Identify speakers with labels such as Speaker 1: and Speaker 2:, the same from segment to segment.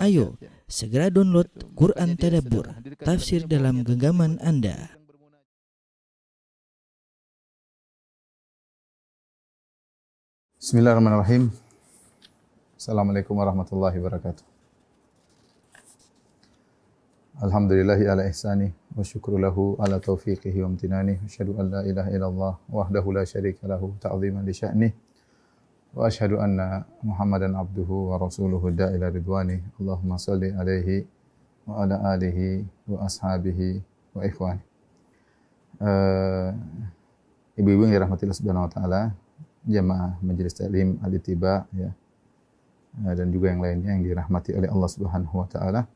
Speaker 1: Ayo, segera download Quran Tadabbur, tafsir dalam genggaman Anda.
Speaker 2: Bismillahirrahmanirrahim. Assalamualaikum warahmatullahi wabarakatuh. Alhamdulillahi ala ihsani wa syukru lahu ala taufiqihi wa amtinani. Asyhadu an la ilaha illallah wahdahu la syarika lahu ta'ziman li sya'nih. Wa asyhadu anna Muhammadan abduhu wa rasuluhu da'ila ridwani. Allahumma salli alaihi wa ala alihi wa ashabihi wa ikhwani. Ibu-ibu yang dirahmati Allah Subhanahu wa taala, jamaah majelis taklim Al-Ittiba ya. Dan juga yang lainnya yang dirahmati oleh Allah Subhanahu wa taala.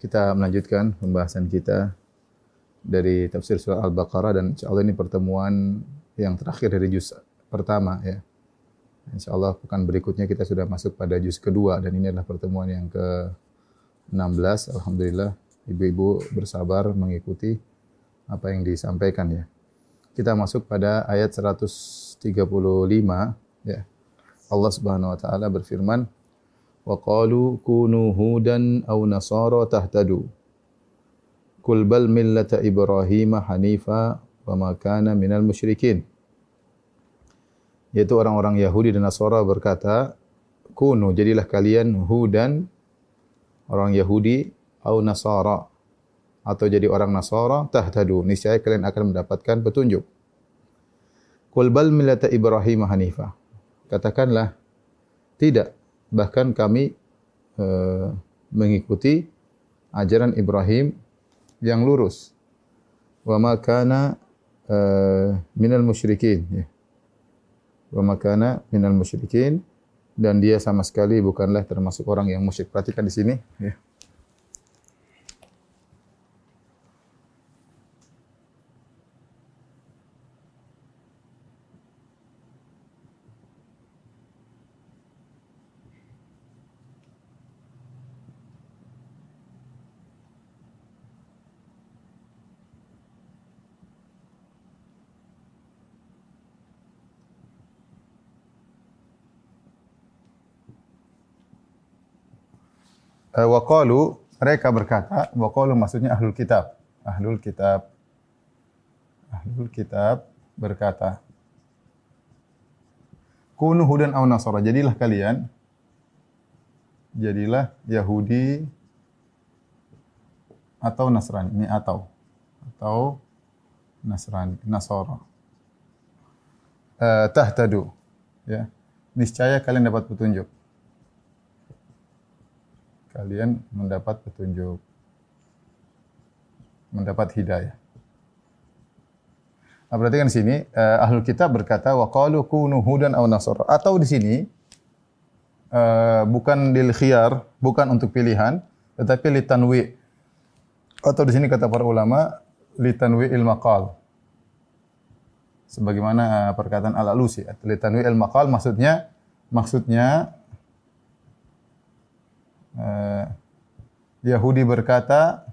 Speaker 2: Kita melanjutkan pembahasan kita dari tafsir surah Al-Baqarah dan insyaallah ini pertemuan yang terakhir dari juz pertama ya. Insyaallah pekan berikutnya kita sudah masuk pada juz kedua dan ini adalah pertemuan yang ke-16. Alhamdulillah ibu-ibu bersabar mengikuti apa yang disampaikan ya. Kita masuk pada ayat 135 ya. Allah Subhanahu wa taala berfirman, "Wa qalu kunu hudan aw nasara tahtadu. Qul bal millata Ibrahim hanifa wa ma kana minal musyrikin." Yaitu orang-orang Yahudi dan Nasara berkata, "Kunu, jadilah kalian hudan, orang Yahudi, au Nasara, atau jadi orang Nasara, tahtadu, niscaya kalian akan mendapatkan petunjuk." Qul bal millata Ibrahim hanifa. Katakanlah, tidak, bahkan kami mengikuti ajaran Ibrahim yang lurus. Wa ma kana minal musyrikin ya. Wa ma kana minal musyrikin, dan dia sama sekali bukanlah termasuk orang yang musyrik. Perhatikan di sini ya. Wa qalu, mereka berkata, wa qalu maksudnya ahlul kitab. Ahlul kitab berkata, kunu hudan aw nasara, jadilah kalian, jadilah Yahudi atau Nasrani. Ini atau Nasrani, Nasara. Tahtadu ya. Niscaya kalian dapat petunjuk. Kalian mendapat petunjuk, mendapat hidayah. Nah, perhatikan di sini, ahlul kitab berkata wa qalu kunu hudan aw nasara. Atau di sini bukan lil khiyar, bukan untuk pilihan, tetapi litanwi. Atau di sini kata para ulama litanwi il maqal. Sebagaimana perkataan Al-Alusi, litanwi il maqal maksudnya Yahudi berkata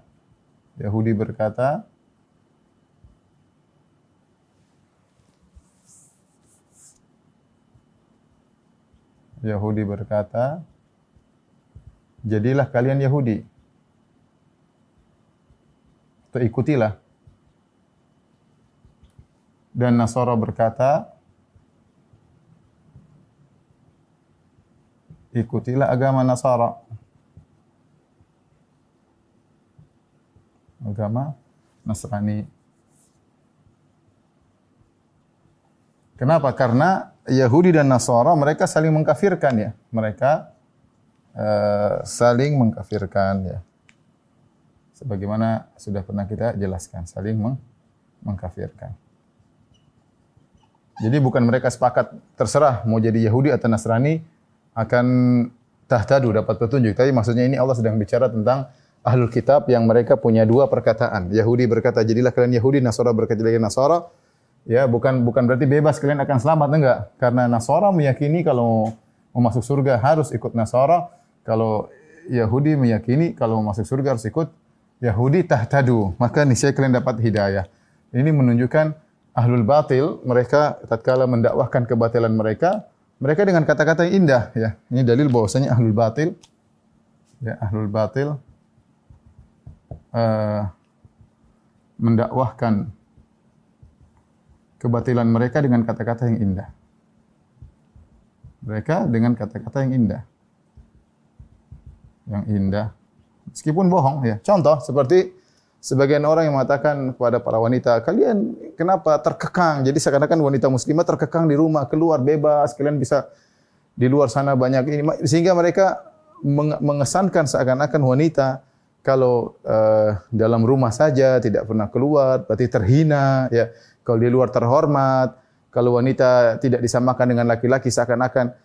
Speaker 2: jadilah kalian Yahudi atau ikutilah, dan Nasara berkata ikutilah agama Nasara, agama Nasrani. Kenapa? Karena Yahudi dan Nasara mereka saling mengkafirkan ya. Mereka saling mengkafirkan ya. Sebagaimana sudah pernah kita jelaskan, saling mengkafirkan. Jadi bukan mereka sepakat terserah mau jadi Yahudi atau Nasrani akan tahtadu, dapat petunjuk. Tapi maksudnya ini Allah sedang bicara tentang ahlul kitab yang mereka punya dua perkataan. Yahudi berkata jadilah kalian Yahudi, Nasara berkata jadilah Nasara. Ya, bukan berarti bebas kalian akan selamat, enggak. Karena Nasara meyakini kalau mau masuk surga harus ikut Nasara. Kalau Yahudi meyakini kalau mau masuk surga harus ikut Yahudi, tahtadu. Maka niscaya kalian dapat hidayah. Ini menunjukkan ahlul batil, mereka tatkala mendakwahkan kebatilan mereka dengan kata-kata yang indah ya. Ini dalil bahwasanya ahlul batil ya, ahlul batil mendakwahkan kebatilan mereka dengan kata-kata yang indah. Mereka dengan kata-kata yang indah. Yang indah. Meskipun bohong ya. Contoh seperti sebagian orang yang mengatakan kepada para wanita, kalian kenapa terkekang? Jadi seakan-akan wanita muslimah terkekang di rumah, keluar bebas, kalian bisa di luar sana banyak ini. Sehingga mereka mengesankan seakan-akan wanita kalau dalam rumah saja tidak pernah keluar, berarti terhina ya. Kalau di luar terhormat, kalau wanita tidak disamakan dengan laki-laki seakan-akan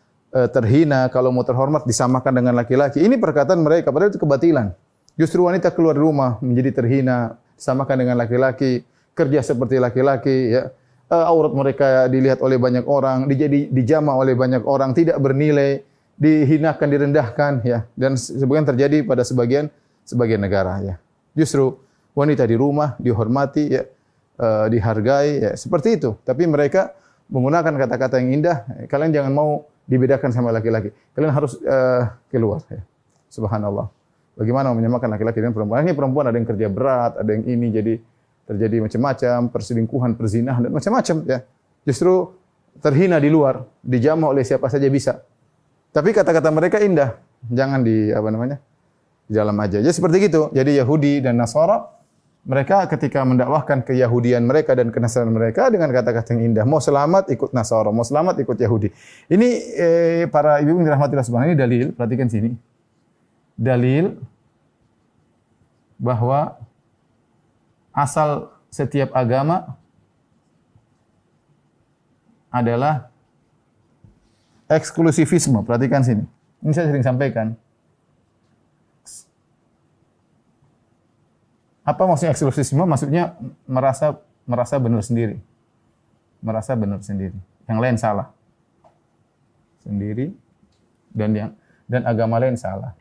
Speaker 2: terhina, kalau mau terhormat disamakan dengan laki-laki. Ini perkataan mereka, padahal itu kebatilan. Justru wanita keluar rumah menjadi terhina, disamakan dengan laki-laki, kerja seperti laki-laki, ya. Aurat mereka dilihat oleh banyak orang, dijama oleh banyak orang, tidak bernilai, dihinakan, direndahkan, ya. Dan sebagian terjadi pada sebagian negara, ya. Justru wanita di rumah dihormati, ya. Dihargai, ya, seperti itu. Tapi mereka menggunakan kata-kata yang indah. Kalian jangan mau dibedakan sama laki-laki. Kalian harus keluar. Ya. Subhanallah. Bagaimana menyamakan laki-laki dengan perempuan? Ini perempuan ada yang kerja berat, ada yang ini, jadi terjadi macam-macam, perselingkuhan, perzinahan dan macam-macam. Ya. Justru terhina di luar, dijamah oleh siapa saja bisa. Tapi kata-kata mereka indah. Jangan di di dalam aja. Jadi seperti gitu. Jadi Yahudi dan Nasara mereka ketika mendakwahkan keyahudian mereka dan kenasaranan mereka dengan kata-kata yang indah. Mau selamat ikut Nasara, mau selamat ikut Yahudi. Ini para ibu yang dirahmati Allah Subhanahu, ini dalil, perhatikan sini. Dalil bahwa asal setiap agama adalah eksklusivisme. Perhatikan sini. Ini saya sering sampaikan. Apa maksudnya eksklusifisme? Maksudnya merasa benar sendiri. Merasa benar sendiri. Yang lain salah. Sendiri dan agama lain salah.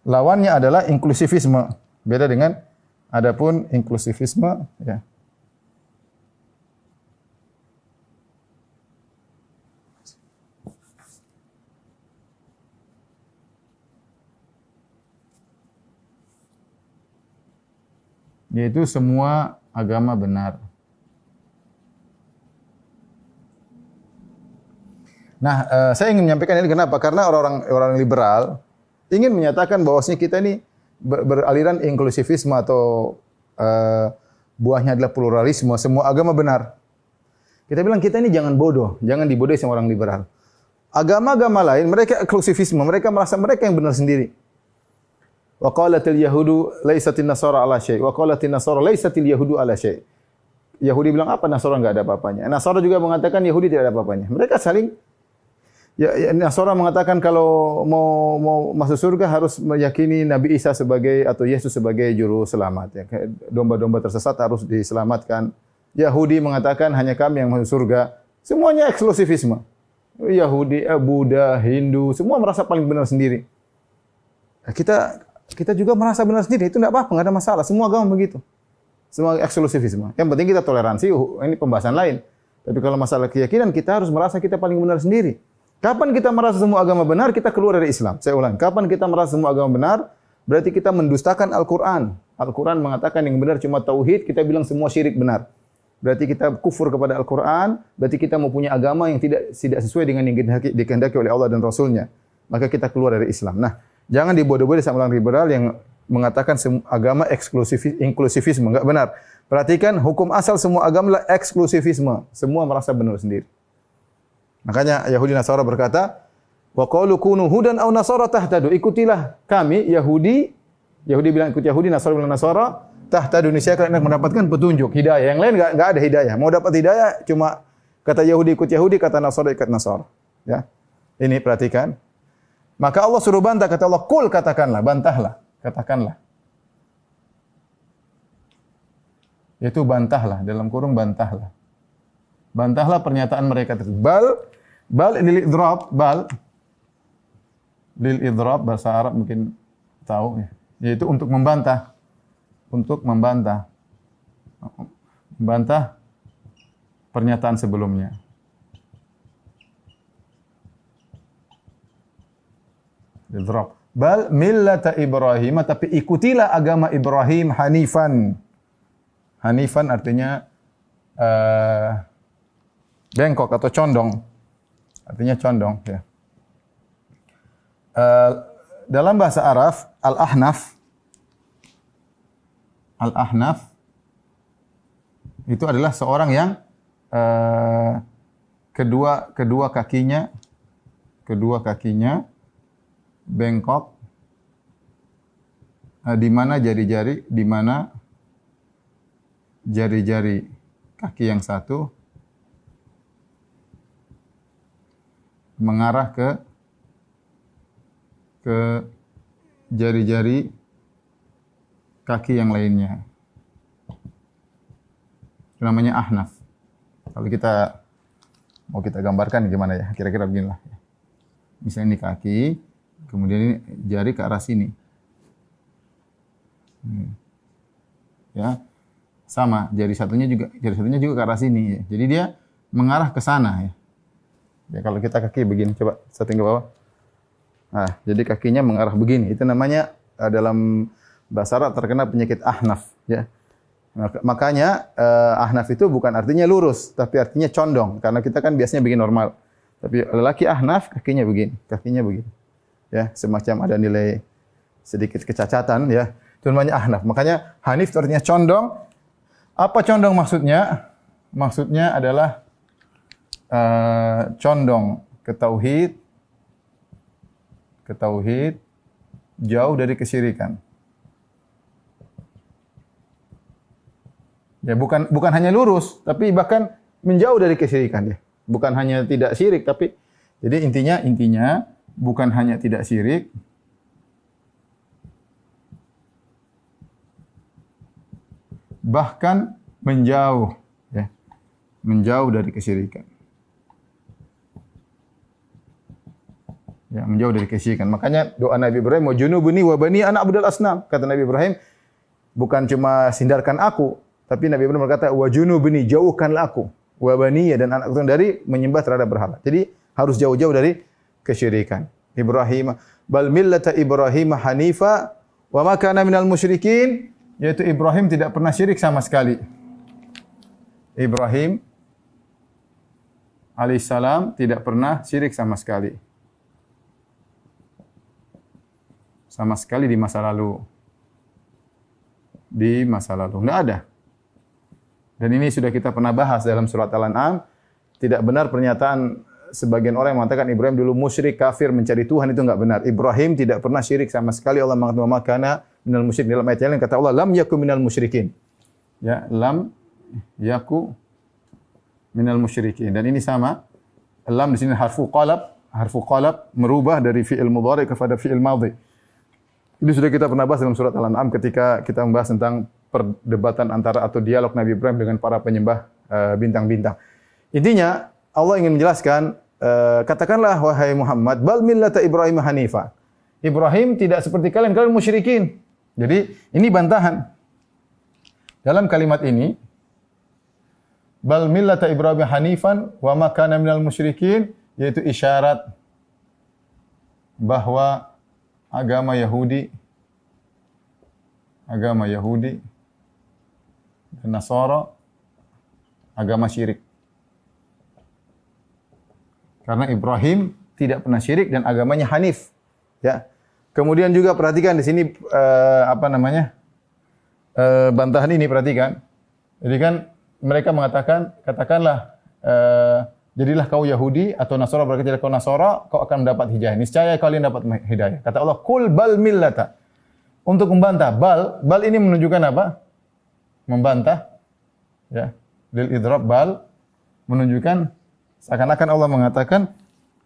Speaker 2: Lawannya adalah inklusivisme. Beda dengan adapun inklusivisme, ya. Yaitu semua agama benar. Nah, saya ingin menyampaikan ini kenapa? Karena orang liberal ingin menyatakan bahwasanya kita ini beraliran inklusivisme atau buahnya adalah pluralisme, semua agama benar. Kita bilang kita ini jangan bodoh, jangan dibodohi sama orang liberal. Agama-agama lain mereka eksklusivisme, mereka merasa mereka yang benar sendiri. Wa qalatil yahudu laisatin nasara ala syai' wa qalatin nasara laisatil yahudu ala syai'. Yahudi bilang apa? Nasara enggak ada apa-apanya. Nasara juga mengatakan Yahudi tidak ada apa-apanya. Mereka saling Nasara mengatakan kalau mau masuk surga harus meyakini Nabi Isa sebagai atau Yesus sebagai juru selamat, ya. Domba-domba tersesat harus diselamatkan. Yahudi mengatakan hanya kami yang masuk surga. Semuanya eksklusivisme. Yahudi, Buddha, Hindu, semua merasa paling benar sendiri. Kita juga merasa benar sendiri, itu tidak apa-apa, enggak ada masalah. Semua agama begitu. Semua eksklusivisme. Yang penting kita toleransi, ini pembahasan lain. Tapi kalau masalah keyakinan, kita harus merasa kita paling benar sendiri. Kapan kita merasa semua agama benar, kita keluar dari Islam. Saya ulang, kapan kita merasa semua agama benar, berarti kita mendustakan Al-Quran. Al-Quran mengatakan yang benar cuma tauhid, kita bilang semua syirik benar. Berarti kita kufur kepada Al-Quran, berarti kita mau punya agama yang tidak sesuai dengan yang dikehendaki oleh Allah dan Rasulnya. Maka kita keluar dari Islam. Nah, jangan dibodoh-bodoh sama orang liberal yang mengatakan agama inklusivisme. Enggak benar. Perhatikan, hukum asal semua agama adalah eksklusivisme. Semua merasa benar sendiri. Makanya Yahudi Nasara berkata, wa qalu kunu hudan aw nasara tahtadu. Ikutilah kami Yahudi bilang ikut Yahudi, Nasara bilang Nasara, tahtadu, niscaya kalian akan mendapatkan petunjuk, hidayah. Yang lain enggak ada hidayah. Mau dapat hidayah cuma kata Yahudi ikut Yahudi, kata Nasara ikut Nasara. Ya. Ini perhatikan. Maka Allah suruh bantah, kata Allah, kul, katakanlah, bantahlah, katakanlah. Yaitu bantahlah, dalam kurung bantahlah. Bantahlah pernyataan mereka tersebut. Bal lil idrab, lil idrab bahasa Arab mungkin tahu ya. Yaitu untuk membantah. Untuk membantah pernyataan sebelumnya. Idrab. Bal millata Ibrahim, tapi ikutilah agama Ibrahim hanifan. Hanifan artinya bengkok atau condong. Artinya condong, ya. Dalam bahasa Arab, Al-Ahnaf itu adalah seorang yang kedua kakinya bengkok, di mana jari-jari kaki yang satu mengarah ke jari-jari kaki yang lainnya. Itu namanya ahnaf. Kalau kita mau kita gambarkan gimana ya? Kira-kira beginilah. Misalnya ini kaki, kemudian ini jari ke arah sini. Ya. Sama, jari satunya juga ke arah sini ya. Jadi dia mengarah ke sana ya. Ya kalau kita kaki begini, coba setting ke bawah. Nah, jadi kakinya mengarah begini. Itu namanya dalam bahasa Arab terkena penyakit ahnaf ya. Makanya ahnaf itu bukan artinya lurus, tapi artinya condong. Karena kita kan biasanya begini normal. Tapi lelaki ahnaf kakinya begini. Ya, semacam ada nilai sedikit kecacatan ya. Itu namanya ahnaf. Makanya hanif itu artinya condong. Apa condong maksudnya? Maksudnya adalah condong ke tauhid, jauh dari kesyirikan. Ya bukan hanya lurus, tapi bahkan menjauh dari kesyirikan ya. Bukan hanya tidak syirik, tapi jadi intinya bukan hanya tidak syirik, bahkan menjauh ya. Menjauh dari kesyirikan. Ya, menjauh dari kesyirikan. Makanya doa Nabi Ibrahim, "Wa junubuni wa bani an a'budal asnam." Kata Nabi Ibrahim, bukan cuma hindarkan aku, tapi Nabi Ibrahim berkata, "Wa junubuni, jauhkanlah aku, wa bani dan anakku dari menyembah terhadap berhala." Jadi harus jauh-jauh dari kesyirikan. Ibrahim, bal millata Ibrahim hanifa wa ma kana minal musyrikin, yaitu Ibrahim tidak pernah syirik sama sekali. Ibrahim alaihissalam tidak pernah syirik sama sekali. Sama sekali di masa lalu. Tidak ada. Dan ini sudah kita pernah bahas dalam surat Al-An'am. Tidak benar pernyataan sebagian orang yang mengatakan Ibrahim dulu musyrik, kafir, mencari Tuhan, itu enggak benar. Ibrahim tidak pernah syirik sama sekali. Allah mengatakan makana minal musyrik. Dalam ayat lain kata Allah, lam yaku minal musyrikin. Ya, lam yaku minal musyrikin. Dan ini sama. Lam di sini harfu qalab merubah dari fi'il mudhari kepada fi'il madhi. Ini sudah kita pernah bahas dalam surat Al-An'am ketika kita membahas tentang perdebatan antara atau dialog Nabi Ibrahim dengan para penyembah bintang-bintang. Intinya Allah ingin menjelaskan, katakanlah wahai Muhammad, bal millata Ibrahim hanifa. Ibrahim tidak seperti kalian musyrikin. Jadi ini bantahan. Dalam kalimat ini, bal millata Ibrahim hanifan wa ma kana minal musyrikin, yaitu isyarat bahwa agama Yahudi dan Nasara agama syirik. Karena Ibrahim tidak pernah syirik dan agamanya hanif. Ya. Kemudian juga perhatikan di sini bantahan ini perhatikan. Jadi kan mereka mengatakan, katakanlah jadilah kau Yahudi atau Nasara, berarti jadilah kau Nasara, kau akan mendapat hidayah. Niscaya kalian dapat hidayah. Kata Allah, "Qul bal millata." Untuk membantah, bal ini menunjukkan apa? Membantah. Ya. Lil idrab bal menunjukkan seakan-akan Allah mengatakan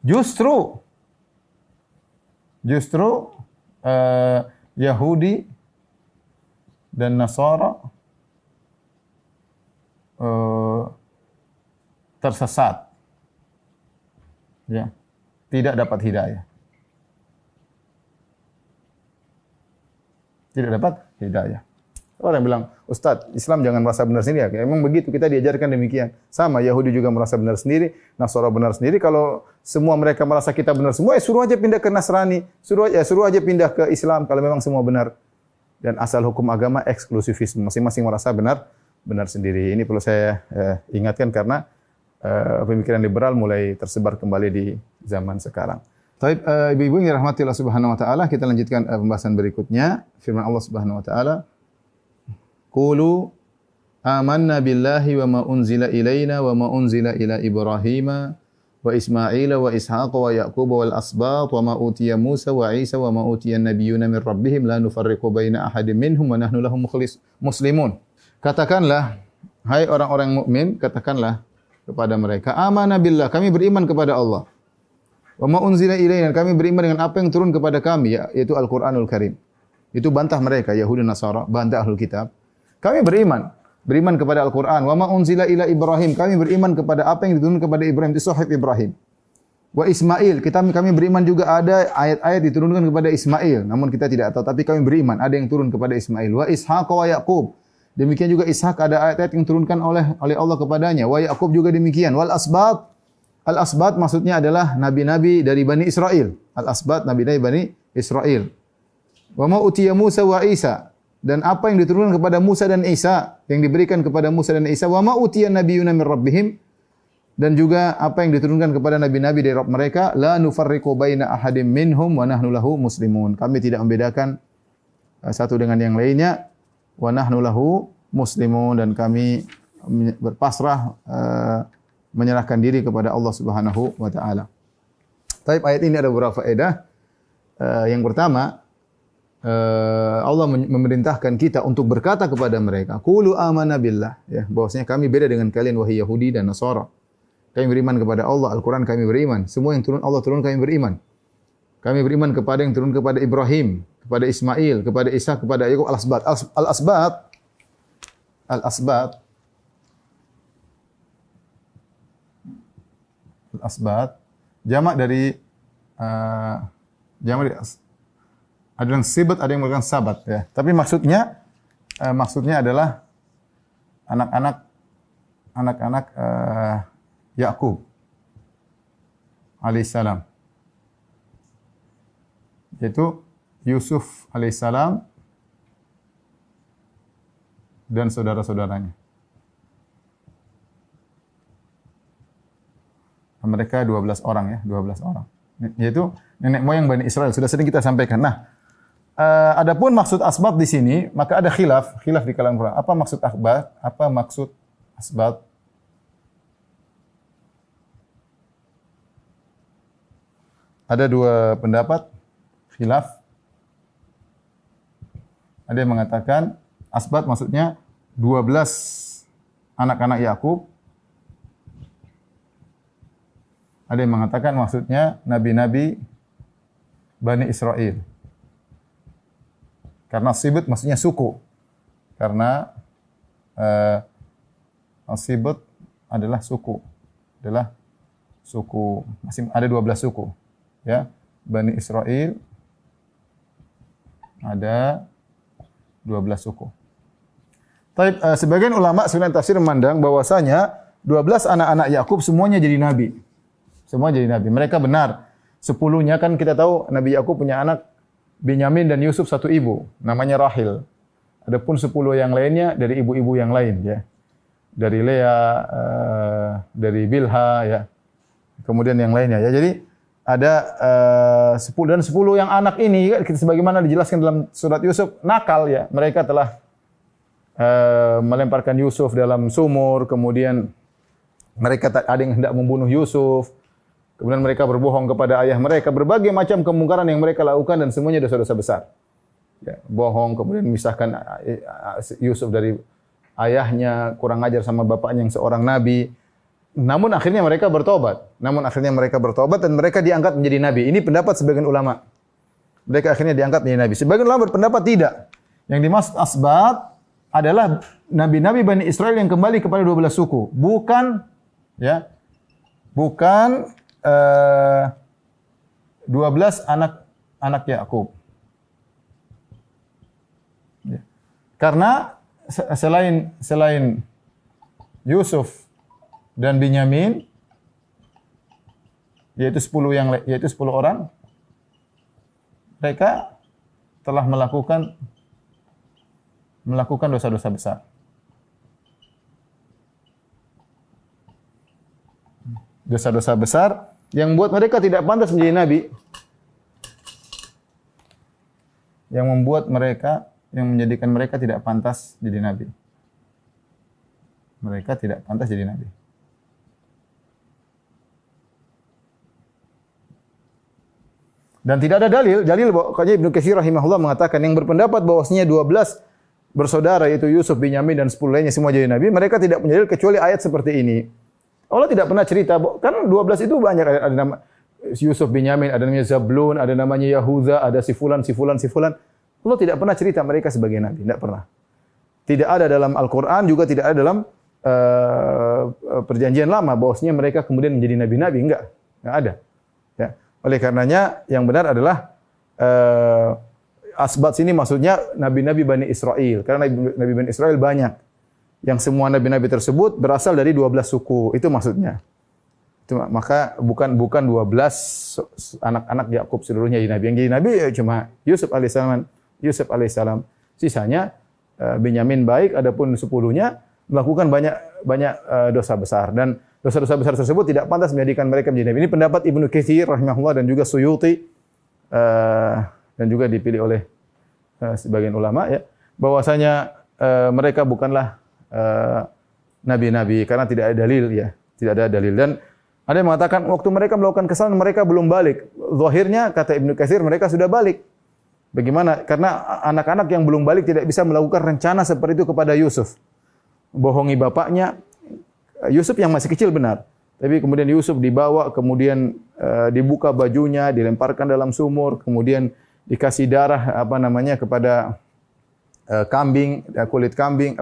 Speaker 2: justru Yahudi dan Nasara tersesat. Ya, tidak dapat hidayah. Tidak dapat hidayah. Orang bilang, Ustadz, Islam jangan merasa benar sendiri. Ya, emang begitu, kita diajarkan demikian. Sama, Yahudi juga merasa benar sendiri, Nasara benar sendiri. Kalau semua mereka merasa kita benar semua, suruh aja pindah ke Nasrani, suruh aja pindah ke Islam kalau memang semua benar. Dan asal hukum agama eksklusifisme, masing-masing merasa benar sendiri. Ini perlu saya ingatkan karena pemikiran liberal mulai tersebar kembali di zaman sekarang. Baik, ibu-ibu yang dirahmati Allah Subhanahu wa taala, kita lanjutkan pembahasan berikutnya. Firman Allah Subhanahu wa taala, "Qulu amanna billahi wa ma unzila ilaina wa ma unzila ila Ibrahim wa Ismail wa Ishaq wa Yaqub wal asbat wa ma utiya Musa wa Isa wa ma utiya an-nabiyyuna min rabbihim la nufarriqu baina ahadin minhum wa nahnu lahu muslimun." Katakanlah, hai orang-orang mukmin, katakanlah kepada mereka, amanna billah, kami beriman kepada Allah. Wa ma unzila ilaina, kami beriman dengan apa yang turun kepada kami, yaitu Al-Qur'anul Karim. Itu bantah mereka, Yahudi Nasara, bantah Ahlul Kitab. Kami beriman kepada Al-Qur'an. Wa ma unzila ila Ibrahim, kami beriman kepada apa yang diturunkan kepada Ibrahim, itu Suhuf Ibrahim. Wa Ismail, kami beriman juga ada ayat-ayat diturunkan kepada Ismail, namun kita tidak tahu, tapi kami beriman ada yang turun kepada Ismail. Wa Ishaq wa Yaqub, demikian juga Ishak ada ayat-ayat yang turunkan oleh Allah kepadanya. Wa Yaqub juga demikian. Wal asbat, al-asbat maksudnya adalah nabi-nabi dari Bani Israel. Al-asbat, nabi-nabi Bani Israel. Wa ma utiya Musa wa Isa, dan apa yang diturunkan kepada Musa dan Isa, yang diberikan kepada Musa dan Isa. Wa ma utiya nabiyyuna min rabbihim, dan juga apa yang diturunkan kepada nabi-nabi dari Rabb mereka. La nufarriqu baina ahadim minhum wa nahnu lahu muslimun. Kami tidak membedakan satu dengan yang lainnya. Wa nahnu lahu muslimun, dan kami berpasrah menyerahkan diri kepada Allah Subhanahu wa taala. Taib, ayat ini ada beberapa faedah. Yang pertama, Allah memerintahkan kita untuk berkata kepada mereka, qulu amanna billah, ya, bahwasanya kami beda dengan kalian wahai Yahudi dan Nasara. Kami beriman kepada Allah, Al-Qur'an kami beriman. Semua yang turun Allah turun kami beriman. Kami beriman kepada yang turun kepada Ibrahim, kepada Ismail, kepada Isa, kepada Yaqub. Al-asbat jamak dari ada yang sibat, ada yang bukan sabat, ya. Tapi maksudnya adalah anak-anak Yakub alaihissalam, yaitu Yusuf alaihissalam dan saudara-saudaranya. Mereka 12 orang, ya, 12 orang. Yaitu nenek moyang Bani Israel, sudah sering kita sampaikan. Nah, adapun maksud asbat di sini, maka ada khilaf di kalangan ulama. Apa maksud asbat? Apa maksud asbat? Ada dua pendapat, khilaf. Ada yang mengatakan asbat maksudnya 12 anak-anak Yakub. Ada yang mengatakan maksudnya nabi-nabi Bani Israel. Karena sibut maksudnya suku. Karena sibut adalah suku. Masih ada 12 suku. Ya, Bani Israel ada 12 suku. Tapi sebagian ulama sebenarnya tafsir memandang bahwasanya 12 anak-anak Yakub semuanya jadi nabi. Semua jadi nabi. Mereka benar. 10-nya kan kita tahu Nabi Yakub punya anak Binyamin dan Yusuf satu ibu, namanya Rahil. Adapun 10 yang lainnya dari ibu-ibu yang lain, ya. Dari Lea, dari Bilha, ya. Kemudian yang lainnya, ya. Jadi ada 10 dan 10 yang anak ini, sebagaimana dijelaskan dalam surat Yusuf, nakal, ya. Mereka telah melemparkan Yusuf dalam sumur, kemudian mereka ada yang hendak membunuh Yusuf. Kemudian mereka berbohong kepada ayah mereka, berbagai macam kemungkaran yang mereka lakukan dan semuanya dosa-dosa besar. Ya, bohong, kemudian memisahkan Yusuf dari ayahnya, kurang ajar sama bapaknya yang seorang nabi. Namun akhirnya mereka bertobat. Dan mereka diangkat menjadi nabi. Ini pendapat sebagian ulama. Mereka akhirnya diangkat menjadi nabi. Sebagian ulama berpendapat tidak. Yang dimaksud asbat adalah nabi-nabi Bani Israel yang kembali kepada 12 suku. Bukan 12 anak Yakub. Ya. Karena selain Yusuf dan Binyamin, yaitu 10 orang, mereka telah melakukan dosa-dosa besar. Dosa-dosa besar yang membuat mereka tidak pantas menjadi nabi. Yang menjadikan mereka tidak pantas jadi nabi. Mereka tidak pantas jadi nabi. Dan tidak ada dalil pokoknya Ibnu Katsir rahimahullah mengatakan yang berpendapat bahwasanya 12 bersaudara yaitu Yusuf, Binyamin dan 10 lainnya semua jadi nabi, mereka tidak punya dalil kecuali ayat seperti ini. Allah tidak pernah cerita, kan 12 itu banyak, ada nama Yusuf, Binyamin, ada namanya Zablun, ada namanya Yahuda, ada si fulan. Allah tidak pernah cerita mereka sebagai nabi, tidak pernah. Tidak ada dalam Al-Qur'an, juga tidak ada dalam perjanjian lama bahwasanya mereka kemudian menjadi nabi-nabi, enggak ada. Ya. Oleh karenanya yang benar adalah asbat sini maksudnya nabi-nabi Bani Israel, karena nabi Bani Israel banyak. Yang semua nabi-nabi tersebut berasal dari 12 suku, itu maksudnya. Maka bukan 12 anak-anak Yakub seluruhnya jadi nabi. Yang jadi nabi cuma Yusuf alaihissalam. Sisanya Binyamin baik, adapun 10-nya melakukan banyak dosa besar, dan dosa-dosa besar tersebut tidak pantas menjadikan mereka menjadi nabi. Ini pendapat Ibnu Katsir rahimahullah dan juga Suyuti dan juga dipilih oleh sebagian ulama, ya, bahwasanya mereka bukanlah nabi-nabi karena tidak ada dalil, ya, tidak ada dalil. Dan ada yang mengatakan waktu mereka melakukan kesalahan mereka belum balik. Zahirnya kata Ibnu Katsir mereka sudah balik. Bagaimana? Karena anak-anak yang belum balik tidak bisa melakukan rencana seperti itu kepada Yusuf. Bohongi bapaknya. Yusuf yang masih kecil benar. Tapi kemudian Yusuf dibawa, kemudian dibuka bajunya, dilemparkan dalam sumur, kemudian dikasih darah kepada kambing, kulit kambing,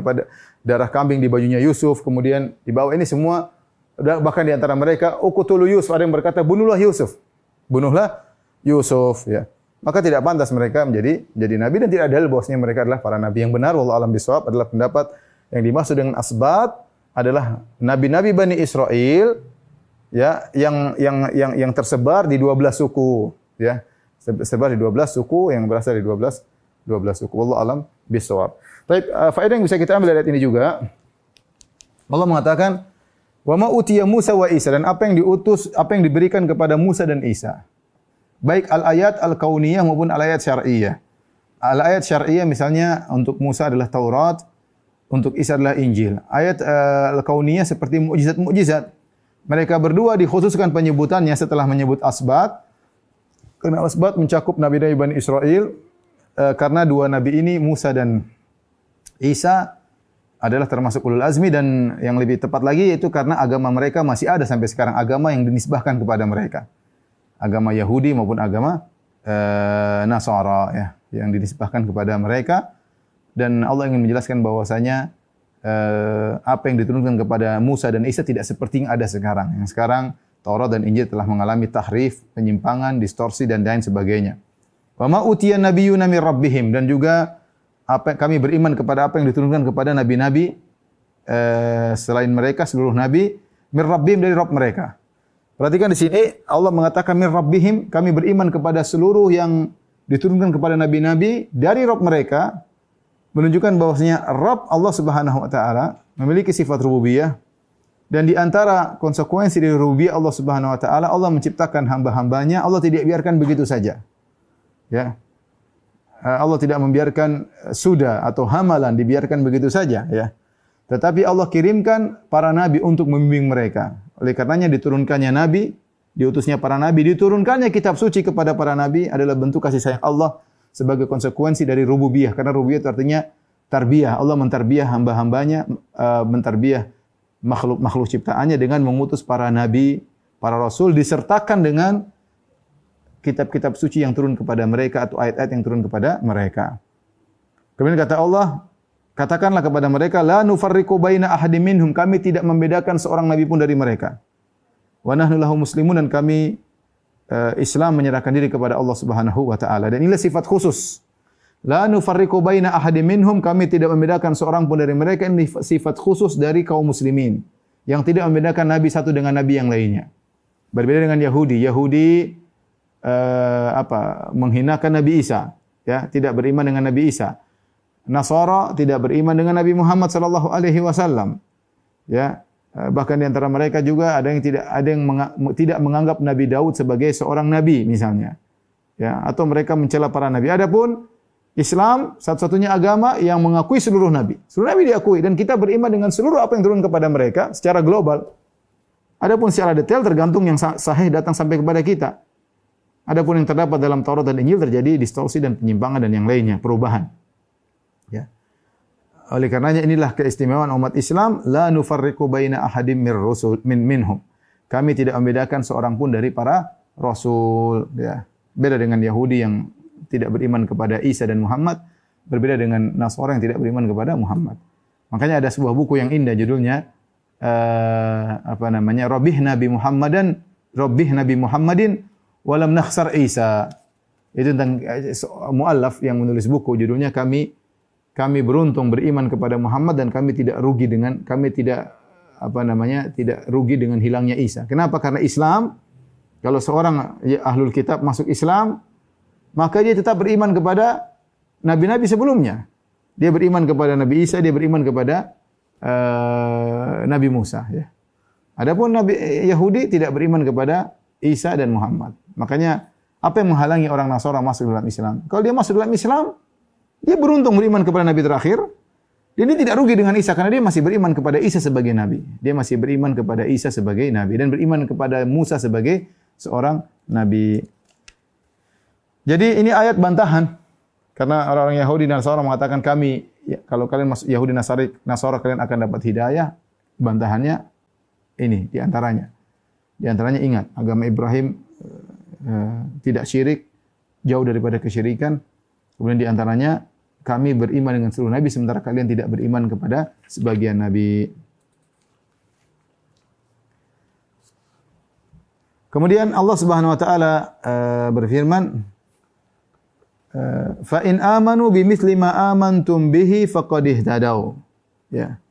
Speaker 2: darah kambing di bajunya Yusuf, kemudian dibawa. Ini semua, bahkan di antara mereka, uqtulu Yusuf, ada yang berkata bunuhlah Yusuf. Bunuhlah Yusuf, ya. Maka tidak pantas mereka menjadi nabi, dan tidak ada dalil bahwasanya mereka adalah para nabi. Yang benar wallahu alam bisawab adalah pendapat yang dimaksud dengan asbat adalah nabi-nabi Bani Israel, ya, yang tersebar di 12 suku, ya. Tersebar di 12 suku yang berasal dari 12 suku. Wallahu alam bisawab. Baik, faedah yang bisa kita ambil dari ayat ini juga, Allah mengatakan wa ma utiya Musa wa Isa, dan apa yang diberikan kepada Musa dan Isa. Baik al-ayat al-kauniyah maupun al-ayat syar'iyyah. Al-ayat syar'iyyah misalnya untuk Musa adalah Taurat, untuk Isa adalah Injil. Ayat al-kauniyah seperti mukjizat-mukjizat. Mereka berdua dikhususkan penyebutannya setelah menyebut asbat. Karena asbat mencakup nabi-nabi Bani Israel, karena dua nabi ini Musa dan Isa adalah termasuk ulul azmi, dan yang lebih tepat lagi yaitu karena agama mereka masih ada sampai sekarang, agama yang dinisbahkan kepada mereka. Agama Yahudi maupun agama Nasara, ya, yang dinisbahkan kepada mereka. Dan Allah ingin menjelaskan bahwasanya apa yang diturunkan kepada Musa dan Isa tidak seperti yang ada sekarang. Yang sekarang Taurat dan Injil telah mengalami tahrif, penyimpangan, distorsi dan lain sebagainya. Wa ma utiya nabiyyuna min rabbihim, dan juga kami beriman kepada apa yang diturunkan kepada nabi-nabi selain mereka, seluruh nabi, min rabbihim, dari Rabb mereka. Perhatikan di sini Allah mengatakan min rabbihim, kami beriman kepada seluruh yang diturunkan kepada nabi-nabi dari Rabb mereka, menunjukkan bahwasanya Rabb Allah Subhanahu wa taala memiliki sifat rububiyah, dan di antara konsekuensi dari rububiyah Allah Subhanahu wa taala, Allah menciptakan hamba-hambanya, Allah tidak biarkan begitu saja. Ya. Allah tidak membiarkan sudah atau hamalan dibiarkan begitu saja, ya. Tetapi Allah kirimkan para nabi untuk membimbing mereka. Oleh karenanya diturunkannya nabi, diutusnya para nabi, diturunkannya kitab suci kepada para nabi adalah bentuk kasih sayang Allah sebagai konsekuensi dari rububiyah. Karena rububiyah itu artinya tarbiyah. Allah mentarbiyah hamba-hambanya, mentarbiyah makhluk ciptaannya dengan mengutus para nabi, para rasul, disertakan dengan kitab-kitab suci yang turun kepada mereka atau ayat-ayat yang turun kepada mereka. Kemudian kata Allah, katakanlah kepada mereka, la nufarriqu baina ahadin minhum, kami tidak membedakan seorang nabi pun dari mereka. Wa nahnu lahu muslimun, dan kami Islam menyerahkan diri kepada Allah Subhanahu wa taala. Dan inilah sifat khusus. La nufarriqu baina ahadin minhum, kami tidak membedakan seorang pun dari mereka. Ini sifat khusus dari kaum muslimin yang tidak membedakan nabi satu dengan nabi yang lainnya. Berbeda dengan Yahudi. Yahudi menghinakan Nabi Isa, ya, tidak beriman dengan Nabi Isa. Nasara tidak beriman dengan Nabi Muhammad sallallahu alaihi wasallam. Ya, bahkan di antara mereka juga ada yang tidak menganggap Nabi Daud sebagai seorang nabi misalnya. Ya, atau mereka mencela para nabi. Adapun Islam satu-satunya agama yang mengakui seluruh nabi. Seluruh nabi diakui dan kita beriman dengan seluruh apa yang turun kepada mereka secara global. Adapun secara detail tergantung yang sahih datang sampai kepada kita. Adapun yang terdapat dalam Taurat dan Injil terjadi distorsi dan penyimpangan dan yang lainnya, perubahan. Ya. Oleh karenanya inilah keistimewaan umat Islam, la nufarriqu baina ahadim minhum. Kami tidak membedakan seorang pun dari para rasul, ya. Beda dengan Yahudi yang tidak beriman kepada Isa dan Muhammad, berbeda dengan Nasara yang tidak beriman kepada Muhammad. Makanya ada sebuah buku yang indah judulnya Rabbih Nabi Muhammadin walam nakhsar Isa. Itu tentang muallaf yang menulis buku, judulnya kami beruntung beriman kepada Muhammad dan kami tidak rugi dengan hilangnya Isa. Kenapa? Karena Islam, kalau seorang ahlul kitab masuk Islam, maka dia tetap beriman kepada nabi-nabi sebelumnya. Dia beriman kepada Nabi Isa, dia beriman kepada Nabi Musa, ya. Adapun Nabi Yahudi tidak beriman kepada Isa dan Muhammad. Makanya apa yang menghalangi orang Nasara masuk dalam Islam? Kalau dia masuk dalam Islam, dia beruntung beriman kepada Nabi terakhir. Dia tidak rugi dengan Isa karena dia masih beriman kepada Isa sebagai Nabi. Dia masih beriman kepada Isa sebagai Nabi dan beriman kepada Musa sebagai seorang Nabi. Jadi ini ayat bantahan karena orang-orang Yahudi dan Nasara mengatakan kalau kalian masuk Yahudi Nasara kalian akan dapat hidayah. Bantahannya ini di antaranya. Di antaranya ingat agama Ibrahim tidak syirik, jauh daripada kesyirikan. Kemudian di antaranya kami beriman dengan seluruh nabi sementara kalian tidak beriman kepada sebagian nabi. Kemudian Allah Subhanahu wa taala berfirman, fa in amanu bimithli ma amantum bihi faqad ihtadaw. Ya.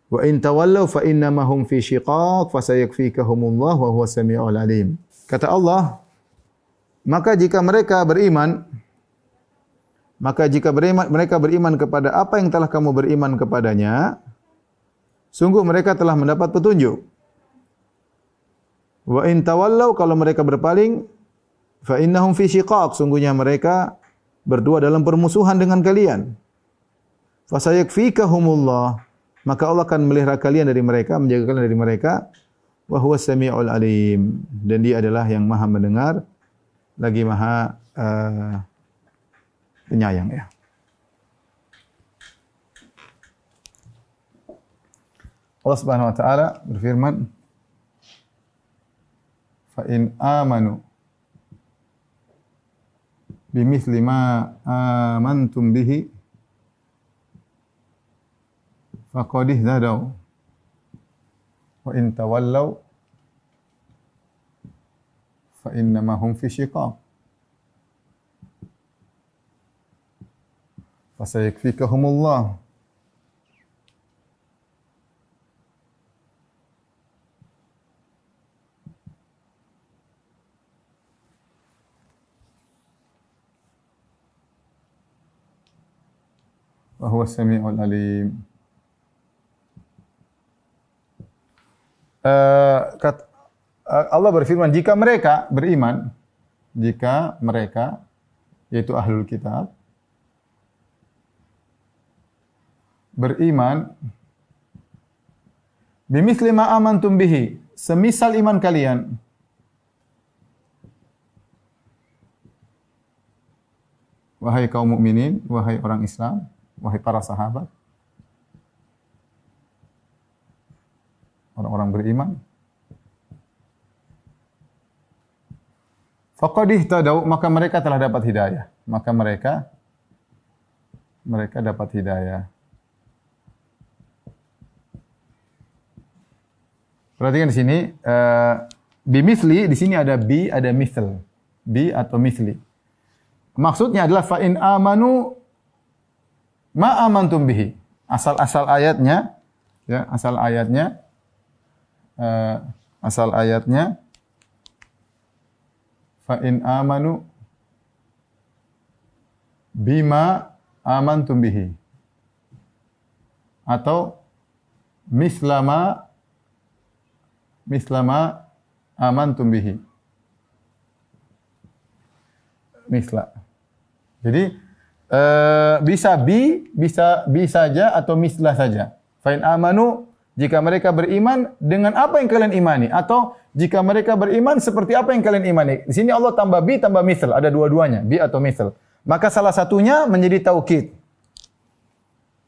Speaker 2: Wa in tawallaw fa innama hum fi shiqaq fasayakfikahumullah wa huwas samiul alim. Kata Allah, maka jika mereka beriman kepada apa yang telah kamu beriman kepadanya, sungguh mereka telah mendapat petunjuk. Wa in tawallaw, kalau mereka berpaling, fa innahum fi shiqaq, sungguhnya mereka berdua dalam permusuhan dengan kalian. Fasayakfikahumullah, maka Allah akan melihara kalian dari mereka, menjaga kalian dari mereka. Wa huwas samiul alim, dan Dia adalah yang Maha mendengar lagi Maha penyayang, ya. Allah Subhanahu wa taala berfirman, fa in amanu bimithli ma amantum bihi faqad ihtadaw wa in tawallaw fa innama hum fi shiqaq fasayakfikahumullah wa huwas samiul alim. Allah berfirman, jika mereka beriman, yaitu ahlul kitab, beriman bimithli ma amantum bihi, semisal iman kalian, wahai kaum mukminin, wahai orang Islam, wahai para sahabat, orang-orang beriman, faqad ihtadaw, maka mereka telah dapat hidayah. Maka mereka dapat hidayah. Perhatikan di sini, bimithli, di sini ada bi, ada mithl. Bi atau mithli. Maksudnya adalah fa in amanu ma amantum bihi. Asal ayatnya ya, asal ayatnya fa in amanu bima amantum bihi atau mislama amantum bihi. Misla. Jadi bisa bi saja atau mislah saja. Fa in amanu, jika mereka beriman dengan apa yang kalian imani, atau jika mereka beriman seperti apa yang kalian imani. Di sini Allah tambah bi tambah misl, ada dua-duanya, bi atau misl. Maka salah satunya menjadi taukid.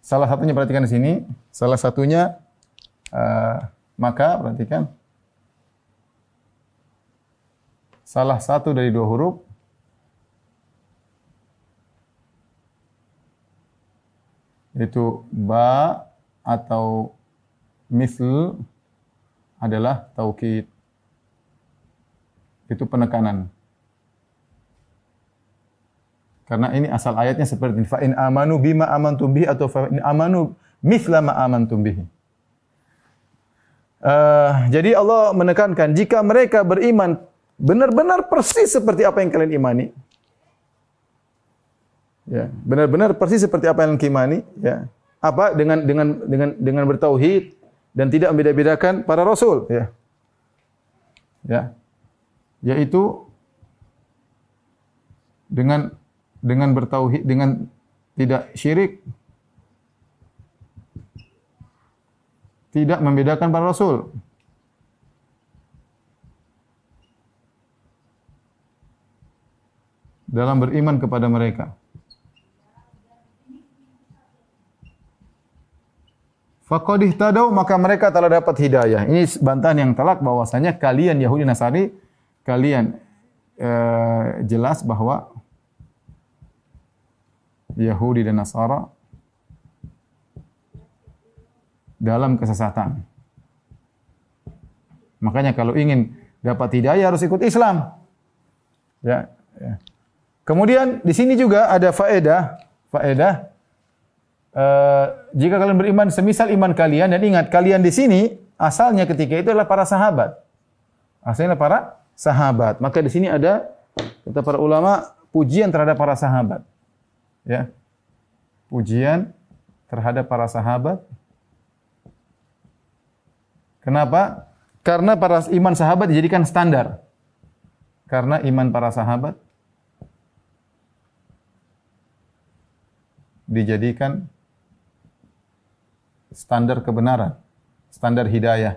Speaker 2: Salah satunya perhatikan di sini, salah satunya maka perhatikan salah satu dari dua huruf itu ba atau misl adalah taukid. Itu penekanan. Karena ini asal ayatnya seperti ini. Fa in amanu bima amantum bihi atau fa in amanu misla ma amantum bihi. Jadi Allah menekankan jika mereka beriman benar-benar persis seperti apa yang kalian imani. Ya, benar-benar persis seperti apa yang kalian imani, ya. Apa dengan bertauhid dan tidak membeda-bedakan para rasul, ya. Ya. Yaitu dengan bertauhid, dengan tidak syirik, tidak membedakan para rasul. Dalam beriman kepada mereka. Faqad ihtadaw, maka mereka telah dapat hidayah. Ini bantahan yang telak bahwasanya kalian Yahudi Nasrani, kalian jelas bahwa Yahudi dan Nasara dalam kesesatan. Makanya kalau ingin dapat hidayah harus ikut Islam. Ya, ya. Kemudian di sini juga ada faedah. Jika kalian beriman semisal iman kalian, dan ingat kalian di sini asalnya ketika itu adalah para sahabat. Asalnya para sahabat. Maka di sini ada kata para ulama pujian terhadap para sahabat. Ya. Pujian terhadap para sahabat. Kenapa? Karena para iman sahabat dijadikan standar. Karena iman para sahabat dijadikan standar kebenaran, standar hidayah.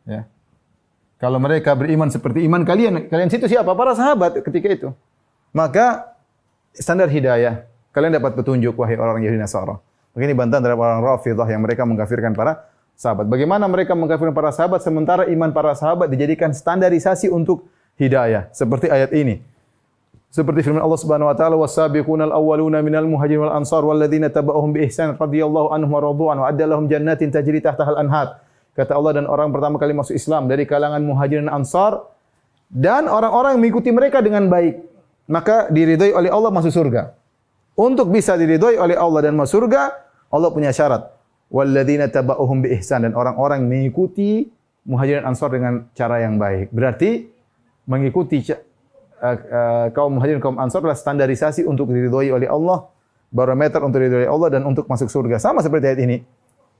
Speaker 2: Ya. Kalau mereka beriman seperti iman kalian situ siapa? Para sahabat ketika itu. Maka standar hidayah, kalian dapat petunjuk wahai orang Yahudi Nasara. Begini bantahan terhadap orang Rafidhah yang mereka mengkafirkan para sahabat. Bagaimana mereka mengkafirkan para sahabat sementara iman para sahabat dijadikan standarisasi untuk hidayah, seperti ayat ini. Seperti firman Allah Subhanahu wa taala, "Was-sabiqunal awwaluna minal muhajirin wal ansar wal ladzina tabauhum bi ihsan radhiyallahu anhum wa radu'an wa adda lahum jannatin tajri tahtahal anhar." Kata Allah, dan orang pertama kali masuk Islam dari kalangan muhajirin dan ansar dan orang-orang yang mengikuti mereka dengan baik, maka diridhai oleh Allah masuk surga. Untuk bisa diridhai oleh Allah dan masuk surga, Allah punya syarat. Wal ladzina tabauhum bi ihsan, dan orang-orang yang mengikuti muhajirin dan ansar dengan cara yang baik. Berarti mengikuti kaum muhajirin kaum ansar adalah standarisasi untuk diridhoi oleh Allah, barometer untuk diridhoi oleh Allah dan untuk masuk surga. Sama seperti ayat ini.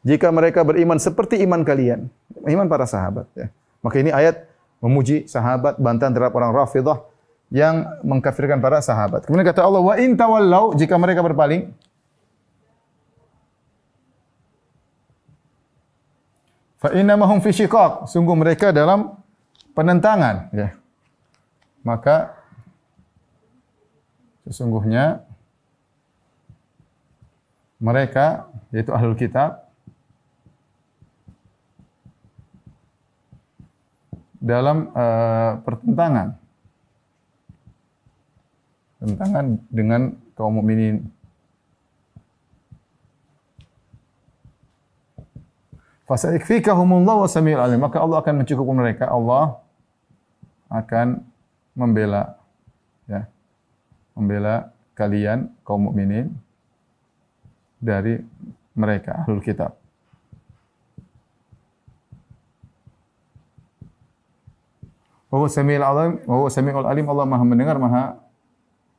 Speaker 2: Jika mereka beriman seperti iman kalian, iman para sahabat, ya. Maka ini ayat memuji sahabat, bantahan terhadap orang Rafidhah yang mengkafirkan para sahabat. Kemudian kata Allah, wa in tawallau, jika mereka berpaling, fa innamahum fi syiqaq, sungguh mereka dalam penentangan, ya. Maka sesungguhnya mereka, yaitu ahlul kitab, dalam pertentangan dengan kaum mukminin. Fasayakfikahumullah wa samiul alim, maka Allah akan mencukupkan mereka. Allah akan membela, ya. membela kalian kaum mukminin dari mereka ahlul kitab. Wa huwa samiul alim, Allah Maha mendengar, Maha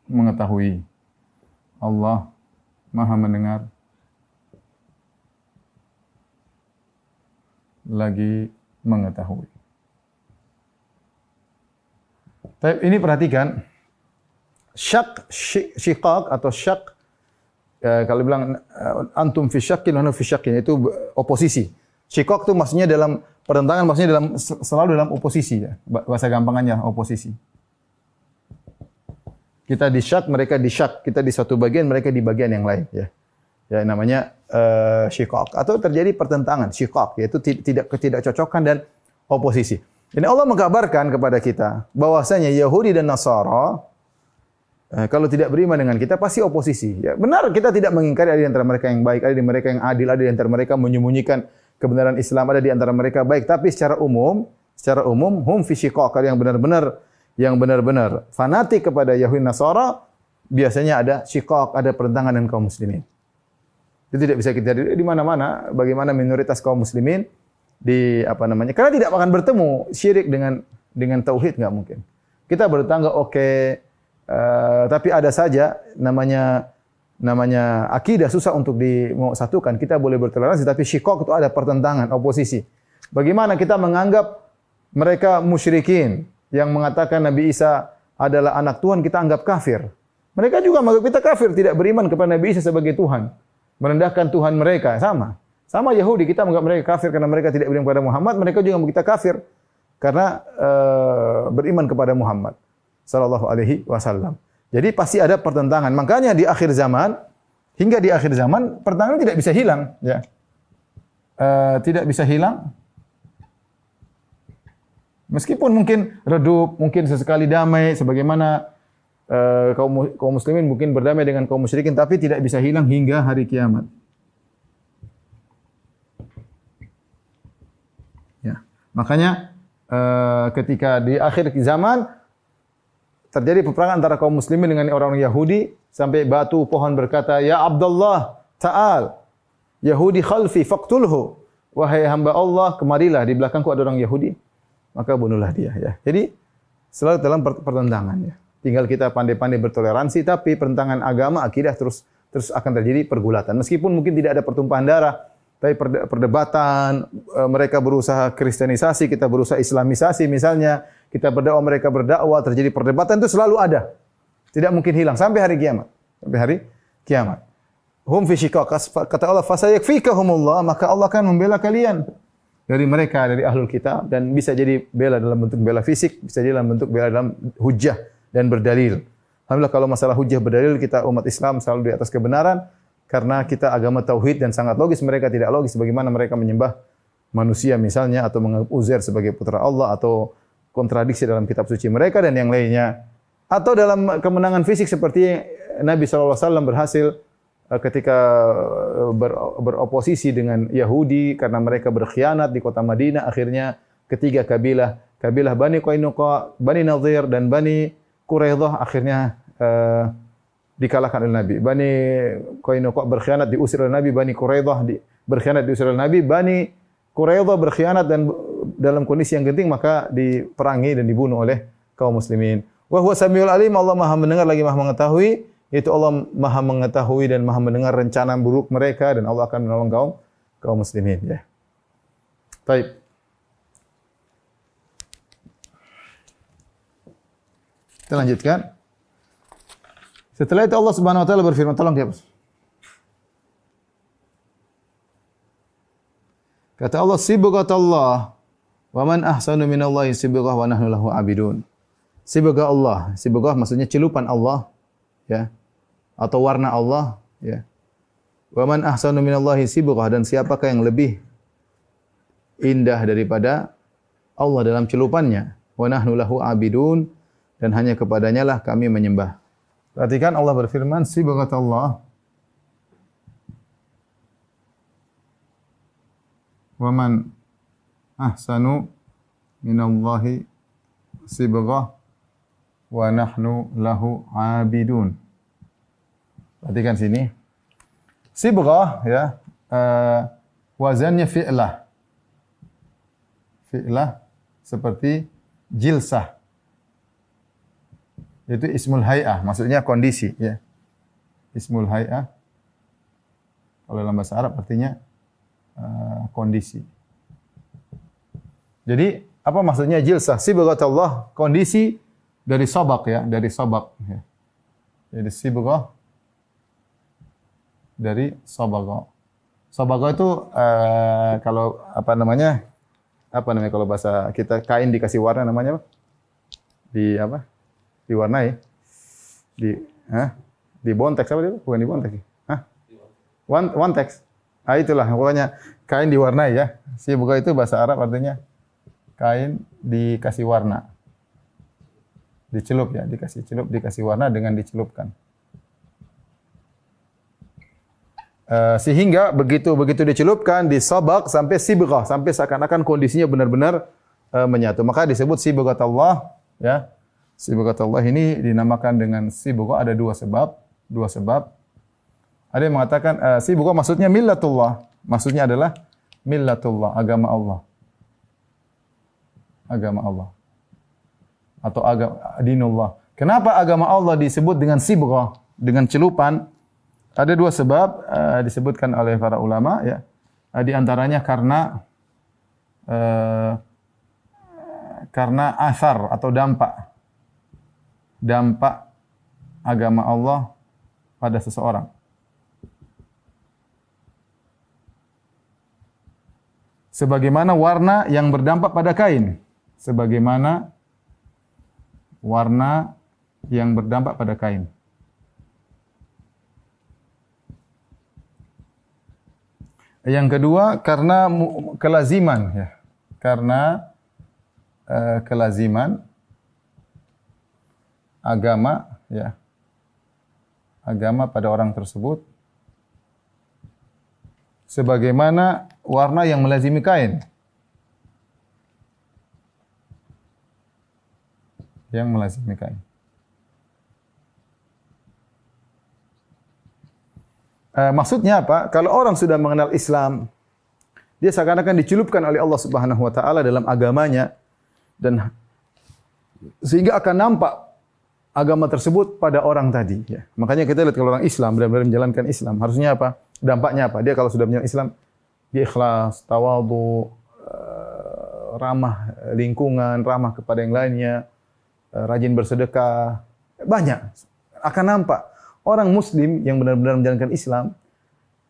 Speaker 2: mengetahui. Allah Maha mendengar lagi mengetahui. Tapi ini perhatikan, syiqaq atau syak, kalau bilang antum fi syakkin wa ana fi syakkin, itu oposisi. Syiqaq itu maksudnya dalam pertentangan, maksudnya selalu dalam oposisi ya. Bahasa gampangannya oposisi. Kita di syak, mereka di syak. Kita di satu bagian, mereka di bagian yang lain ya. Ya namanya syiqaq, atau terjadi pertentangan, syiqaq, yaitu tidak cocokan dan oposisi. Ini Allah mengkabarkan kepada kita bahwasanya Yahudi dan Nasara kalau tidak beriman dengan kita pasti oposisi. Ya, benar, kita tidak mengingkari ada di antara mereka yang baik, ada di mereka yang adil, ada di antara mereka menyembunyikan kebenaran Islam, ada di antara mereka baik. Tapi secara umum, hum fi syiqaq, yang benar-benar fanatik kepada Yahudi Nasara, biasanya ada syiqaq, ada pertentangan dengan kaum muslimin. Itu tidak bisa kita lihat di mana-mana bagaimana minoritas kaum muslimin karena tidak akan bertemu syirik dengan tauhid, enggak mungkin. Kita bertetangga tapi ada saja namanya akidah susah untuk disatukan. Kita boleh bertoleransi, tapi syiqaq itu ada pertentangan, oposisi. Bagaimana kita menganggap mereka musyrikin yang mengatakan Nabi Isa adalah anak Tuhan, kita anggap kafir. Mereka juga menganggap kita kafir, tidak beriman kepada Nabi Isa sebagai Tuhan, merendahkan Tuhan mereka. Sama Yahudi, kita menganggap mereka kafir karena mereka tidak beriman kepada Muhammad, mereka juga menganggap kita kafir karena beriman kepada Muhammad sallallahu alaihi wasallam. Jadi pasti ada pertentangan. Makanya di akhir zaman, hingga di akhir zaman, pertentangan tidak bisa hilang. Ya. Tidak bisa hilang. Meskipun mungkin redup, mungkin sesekali damai, sebagaimana kaum muslimin mungkin berdamai dengan kaum musyrikin, tapi tidak bisa hilang hingga hari kiamat. Ya. Makanya ketika di akhir zaman terjadi peperangan antara kaum muslimin dengan orang Yahudi, sampai batu pohon berkata, "Ya Abdullah, ta'al. Yahudi khalfi faqtulhu." Wahai hamba Allah, kemarilah, di belakangku ada orang Yahudi, maka bunuhlah dia ya. Jadi selalu dalam pertentangan ya. Tinggal kita pandai-pandai bertoleransi, tapi pertentangan agama, akidah terus akan terjadi pergulatan. Meskipun mungkin tidak ada pertumpahan darah, tapi perdebatan, mereka berusaha kristenisasi, kita berusaha islamisasi misalnya, kita berdakwah, mereka berdakwah, terjadi perdebatan, itu selalu ada. Tidak mungkin hilang sampai hari kiamat. Sampai hari kiamat. Hum fi syiqaq, kata Allah, fasayakfikahumullah, maka Allah akan membela kalian dari mereka, dari ahlul kitab, dan bisa jadi bela dalam bentuk bela fisik, bisa jadi dalam bentuk bela dalam hujjah dan berdalil. Alhamdulillah kalau masalah hujjah berdalil, kita umat Islam selalu di atas kebenaran, karena kita agama tauhid dan sangat logis, mereka tidak logis, bagaimana mereka menyembah manusia misalnya, atau menganggap Uzair sebagai putra Allah, atau kontradiksi dalam kitab suci mereka dan yang lainnya. Atau dalam kemenangan fisik seperti Nabi SAW berhasil ketika beroposisi dengan Yahudi karena mereka berkhianat di kota Madinah, akhirnya ketiga kabilah Bani Qainuqa, Bani Nadhir dan Bani Quraidah akhirnya dikalahkan oleh Nabi. Bani Qainuqa berkhianat, diusir oleh Nabi. Bani Quraidah berkhianat, diusir oleh Nabi. Bani Quraidah berkhianat dan dalam kondisi yang genting, maka diperangi dan dibunuh oleh kaum muslimin. Wa huwa samiul alim, Allah Maha mendengar lagi Maha mengetahui. Yaitu Allah Maha mengetahui dan Maha mendengar rencana buruk mereka, dan Allah akan menolong kaum muslimin ya. Baik. Kita lanjutkan. Setelah itu Allah Subhanahu wa taala berfirman, tolong dihapus. Kata Allah, sibghatallah wa man ahsanu minallahi sibghah wa nahnu lahu abidun. Sibghah Allah, sibghah maksudnya celupan Allah ya, atau warna Allah ya. Wa man ahsanu minallahi sibghah, dan siapakah yang lebih indah daripada Allah dalam celupannya. Wa nahnu lahu abidun, dan hanya kepadanya lah kami menyembah. Perhatikan Allah berfirman, sibghatullah wa man ahsanu minallahi sibghah wa nahnu lahu abidun. Perhatikan sini. Sibghah ya, wazannya fi'lah. Fi'lah seperti jilsah. Itu ismul hay'ah, maksudnya kondisi ya. Ismul hay'ah kalau dalam bahasa Arab artinya kondisi. Jadi apa maksudnya jilsah? Sibghatullah, kondisi dari sabaq ya, dari sabaq ya. Jadi sibghah dari sabagha. Sabagha itu kalau apa namanya kalau bahasa kita kain dikasih warna namanya apa? Di apa? Diwarnai. Di bontex apa itu? Bukan di bontex. One text. Itulah pokoknya kain diwarnai ya. Sibghah itu bahasa Arab artinya kain dikasih warna. Dicelup ya, dikasih warna dengan dicelupkan. Sehingga begitu dicelupkan, disabak sampai sibghah, sampai seakan-akan kondisinya benar-benar menyatu. Maka disebut sibghatullah ya. Sibghatullah ini dinamakan dengan sibghah ada dua sebab. Ada yang mengatakan sibghah maksudnya millatullah. Maksudnya adalah millatullah, agama Allah. Agama Allah. Atau agama dinullah. Kenapa agama Allah disebut dengan sibghah, dengan celupan? Ada dua sebab disebutkan oleh para ulama ya. Di antaranya karena asar atau dampak agama Allah pada seseorang. Sebagaimana warna yang berdampak pada kain. Sebagaimana warna yang berdampak pada kain. Yang kedua karena kelaziman ya. Karena kelaziman agama ya. Agama pada orang tersebut sebagaimana warna yang melazimi kain. Yang melazimi kain. Maksudnya apa? Kalau orang sudah mengenal Islam, dia seakan-akan dicelupkan oleh Allah Subhanahu wa taala dalam agamanya dan sehingga akan nampak agama tersebut pada orang tadi ya. Makanya kita lihat kalau orang Islam benar-benar menjalankan Islam, harusnya apa? Dampaknya apa? Dia kalau sudah menjalankan Islam, dia ikhlas, tawadhu, ramah lingkungan, ramah kepada yang lainnya, rajin bersedekah, banyak. Akan nampak orang muslim yang benar-benar menjalankan Islam,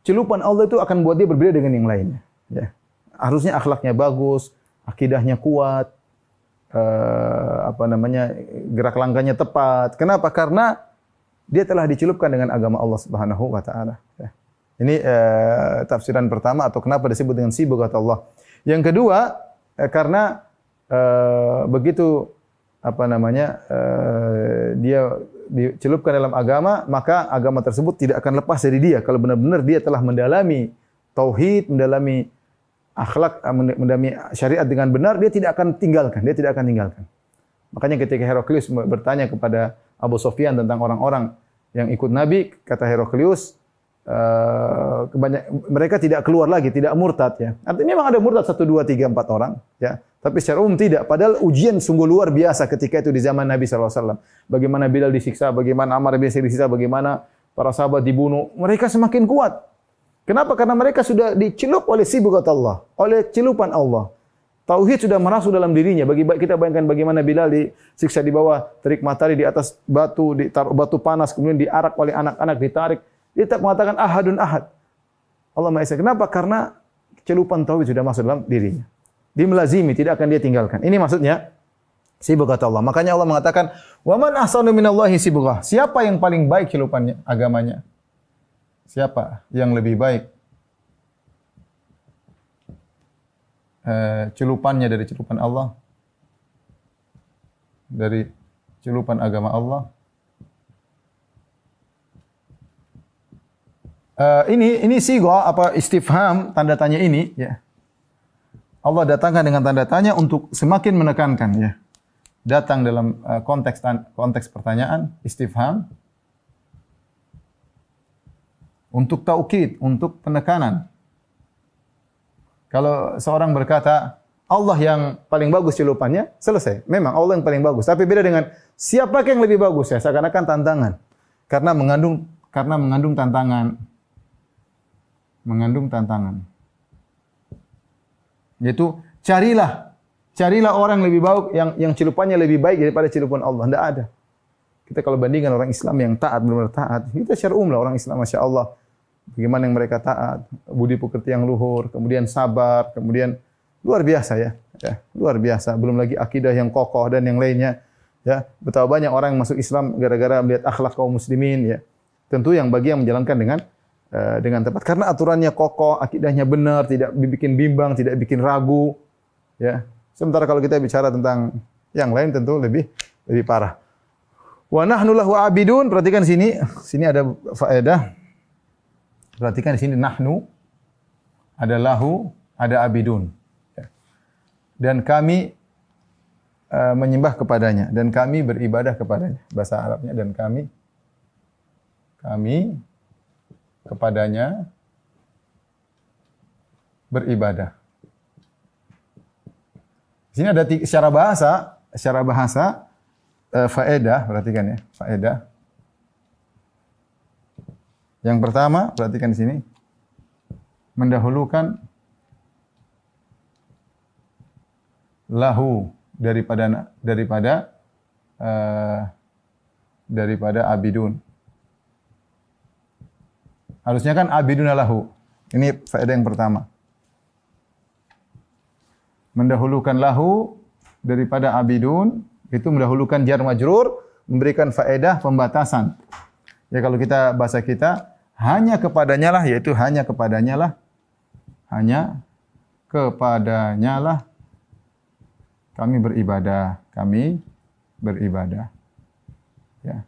Speaker 2: celupan Allah itu akan buat dia berbeda dengan yang lainnya. Ya. Harusnya akhlaknya bagus, akidahnya kuat, gerak langkahnya tepat. Kenapa? Karena dia telah dicelupkan dengan agama Allah Subhanahu wa taala. Ya. Ini tafsiran pertama atau kenapa disebut dengan sibghatullah. Yang kedua, karena begitu dia dicelupkan dalam agama, maka agama tersebut tidak akan lepas dari dia. Kalau benar-benar dia telah mendalami tauhid, mendalami akhlak, mendalami syariat dengan benar, dia tidak akan tinggalkan. Makanya ketika Heraklius bertanya kepada Abu Sufyan tentang orang-orang yang ikut Nabi, kata Heraklius, mereka tidak keluar lagi, tidak murtad ya. Artinya memang ada murtad 1, 2, 3, 4 orang ya. Tapi secara umum tidak. Padahal ujian sungguh luar biasa ketika itu di zaman Nabi SAW. Bagaimana Bilal disiksa, bagaimana Ammar bin Yasir disiksa, bagaimana para sahabat dibunuh. Mereka semakin kuat. Kenapa? Karena mereka sudah dicelup oleh sibghatullah, oleh celupan Allah. Tauhid sudah merasuk dalam dirinya. Kita bayangkan bagaimana Bilal disiksa di bawah terik matahari, di atas batu, ditaruh batu panas, kemudian diarak oleh anak-anak, ditarik. Dia tak mengatakan ahadun ahad. Allah Maha Esa. Kenapa? Karena celupan tauhid sudah masuk dalam dirinya. Dia melazimi, tidak akan dia tinggalkan. Ini maksudnya sibghatullah. Makanya Allah mengatakan, "Wa man ahsanu minallahi sibghah." Siapa yang paling baik celupannya, agamanya? Siapa yang lebih baik celupannya dari celupan Allah? Dari celupan agama Allah? Ini sigha apa istifham, tanda tanya ini ya. Allah datangkan dengan tanda tanya untuk semakin menekankan ya. datang dalam konteks pertanyaan istifham untuk taukid, untuk penekanan. Kalau seorang berkata Allah yang paling bagus celupannya, selesai. Memang Allah yang paling bagus. Tapi beda dengan siapa yang lebih bagus ya, seakan-akan tantangan. Karena mengandung tantangan. Mengandung tantangan. Yaitu carilah orang lebih baik yang celupannya lebih baik daripada celupan Allah. Tidak ada. Kita kalau bandingkan orang Islam yang taat, benar-benar taat, kita secara umum lah orang Islam, Masya Allah. Bagaimana yang mereka taat, budi pekerti yang luhur, kemudian sabar, kemudian luar biasa ya, luar biasa. Belum lagi akidah yang kokoh dan yang lainnya. Ya, betapa banyak orang yang masuk Islam gara-gara melihat akhlak kaum muslimin. Ya, tentu yang bagi yang menjalankan dengan tepat. Karena aturannya kokoh, akidahnya benar, tidak bikin bimbang, tidak bikin ragu. Ya, sementara kalau kita bicara tentang yang lain tentu lebih parah. Wa nahnu lahu abidun. Perhatikan sini ada faedah. Perhatikan di sini nahnu, ada lahu, ada abidun. Dan kami menyembah kepadanya dan kami beribadah kepadanya. Bahasa Arabnya dan kami kepadanya beribadah. Di sini ada secara bahasa faedah, perhatikan ya, faedah. Yang pertama, perhatikan di sini. Mendahulukan lahu daripada abidun. Harusnya kan abiduna lahu. Ini faedah yang pertama. Mendahulukan lahu daripada abidun, itu mendahulukan jar majrur, memberikan faedah pembatasan. Ya kalau kita bahasa kita hanya kepadanya lah, yaitu hanya kepadanya lah kami beribadah. Ya.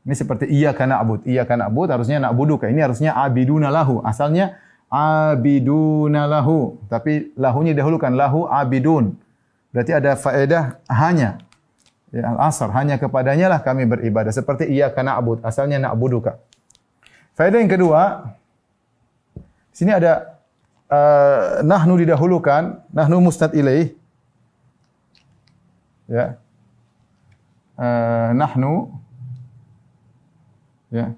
Speaker 2: Ini seperti iyyaka na'bud harusnya na'buduka. Ini harusnya abiduna lahu. Asalnya abiduna lahu, tapi lahunya didahulukan, lahu abidun. Berarti ada faedah hanya. Ya, al-asr, hanya kepadanya lah kami beribadah. Seperti iyyaka na'bud, asalnya na'buduka. Faedah yang kedua, sini ada nahnu didahulukan, nahnu musnad ilaih. Ya. Nahnu ya.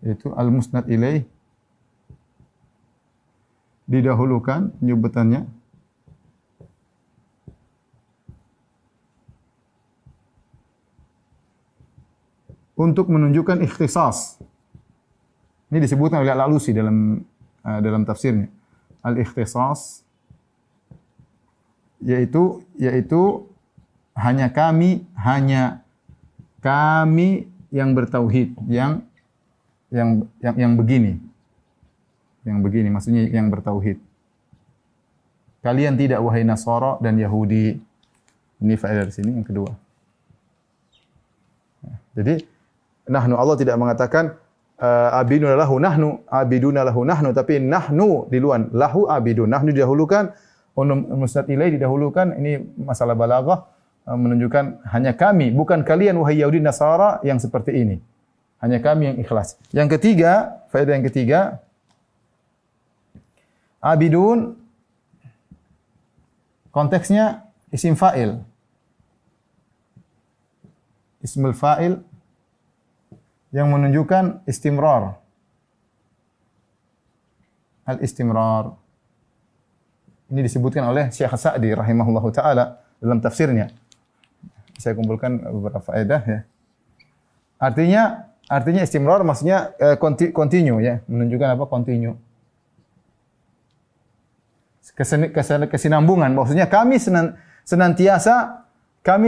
Speaker 2: Itu al-musnad ilaih didahulukan penyebutannya untuk menunjukkan ikhtisas. Ini disebutkan oleh Al-Alusi dalam tafsirnya. Al-ikhtisas yaitu hanya kami yang bertauhid, yang begini. Yang begini maksudnya yang bertauhid. Kalian tidak wahai Nasara dan Yahudi. Ini faedah di sini yang kedua. Jadi nahnu, Allah tidak mengatakan abiduna lahu nahnu, tapi nahnu diluan, lahu abidun. Nahnu didahulukan, musnad ilaih didahulukan. Ini masalah balaghah, menunjukkan hanya kami, bukan kalian wahai Yahudi Nasara yang seperti ini. Hanya kami yang ikhlas. Yang ketiga, faedah yang ketiga, abidun konteksnya isim fa'il. Ismul fa'il yang menunjukkan istimrar. Al-istimrar. Ini disebutkan oleh Syekh Sa'di rahimahullahu taala dalam tafsirnya. Saya kumpulkan beberapa faedah ya. Artinya istimrar maksudnya continue ya, menunjukkan apa? Continue. Kesinambungan, maksudnya kami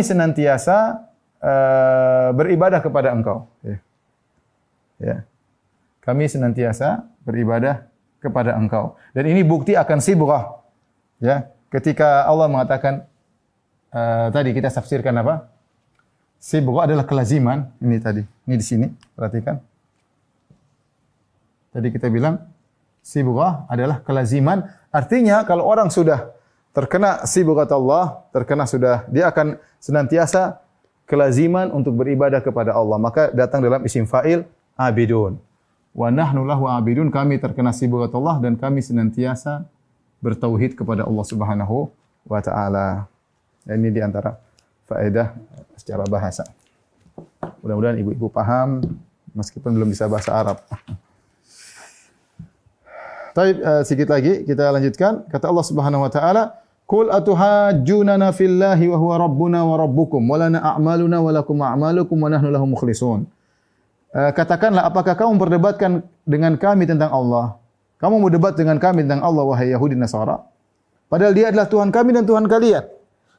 Speaker 2: senantiasa beribadah kepada Engkau. Ya. Kami senantiasa beribadah kepada Engkau. Dan ini bukti akan sibrah. Ya, ketika Allah mengatakan tadi kita tafsirkan apa? Sibrah adalah kelaziman. Ini tadi. Ini di sini, perhatikan. Tadi kita bilang sibrah adalah kelaziman. Artinya kalau orang sudah terkena sibghat Allah, terkena sudah, dia akan senantiasa kelaziman untuk beribadah kepada Allah. Maka datang dalam isim fa'il abidun. Wa nahnu lahu abidun, kami terkena sibghat Allah dan kami senantiasa bertauhid kepada Allah Subhanahu wa taala. Ini di antara faedah secara bahasa. Mudah-mudahan ibu-ibu paham meskipun belum bisa bahasa Arab. Baik, sedikit lagi kita lanjutkan. Kata Allah Subhanahu wa taala, "Qul atuhajjunana fillahi wa huwa rabbuna wa rabbukum wa lana a'maluna wa lakum a'malukum wa nahnu lahu mukhlisun." Katakanlah, apakah kamu berdebatkan dengan kami tentang Allah? Kamu mau debat dengan kami tentang Allah, wahai Yahudi Nasara? Padahal Dia adalah Tuhan kami dan Tuhan kalian.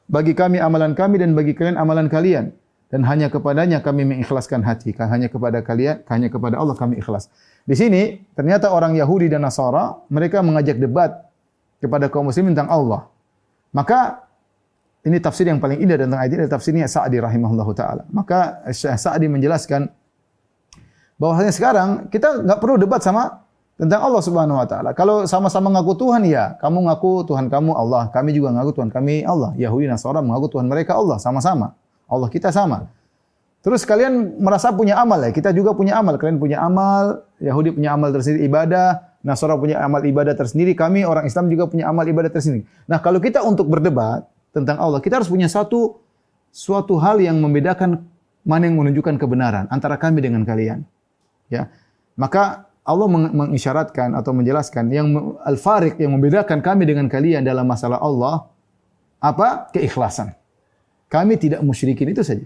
Speaker 2: Bagi kami amalan kami dan bagi kalian amalan kalian. Dan hanya kepadanya kami mengikhlaskan hati. Hanya kepada kalian, hanya kepada Allah kami ikhlas. Di sini ternyata orang Yahudi dan Nasara mereka mengajak debat kepada kaum muslimin tentang Allah. Maka ini tafsir yang paling indah tentang ayat ini adalah tafsirnya Sa'di rahimahullahu taala. Maka Syekh Sa'di menjelaskan bahwasanya sekarang kita enggak perlu debat sama tentang Allah Subhanahu wa taala. Kalau sama-sama ngaku Tuhan, ya, kamu ngaku Tuhan kamu Allah, kami juga ngaku Tuhan kami Allah. Yahudi Nasara mengaku Tuhan mereka Allah, sama-sama. Allah kita sama. Terus kalian merasa punya amal, ya, kita juga punya amal. Kalian punya amal, Yahudi punya amal tersendiri ibadah, Nasara punya amal ibadah tersendiri, kami orang Islam juga punya amal ibadah tersendiri. Nah, kalau kita untuk berdebat tentang Allah, kita harus punya suatu hal yang membedakan mana yang menunjukkan kebenaran antara kami dengan kalian. Ya. Maka Allah mengisyaratkan atau menjelaskan yang al-fariq yang membedakan kami dengan kalian dalam masalah Allah apa? Keikhlasan. Kami tidak musyrikin, itu saja.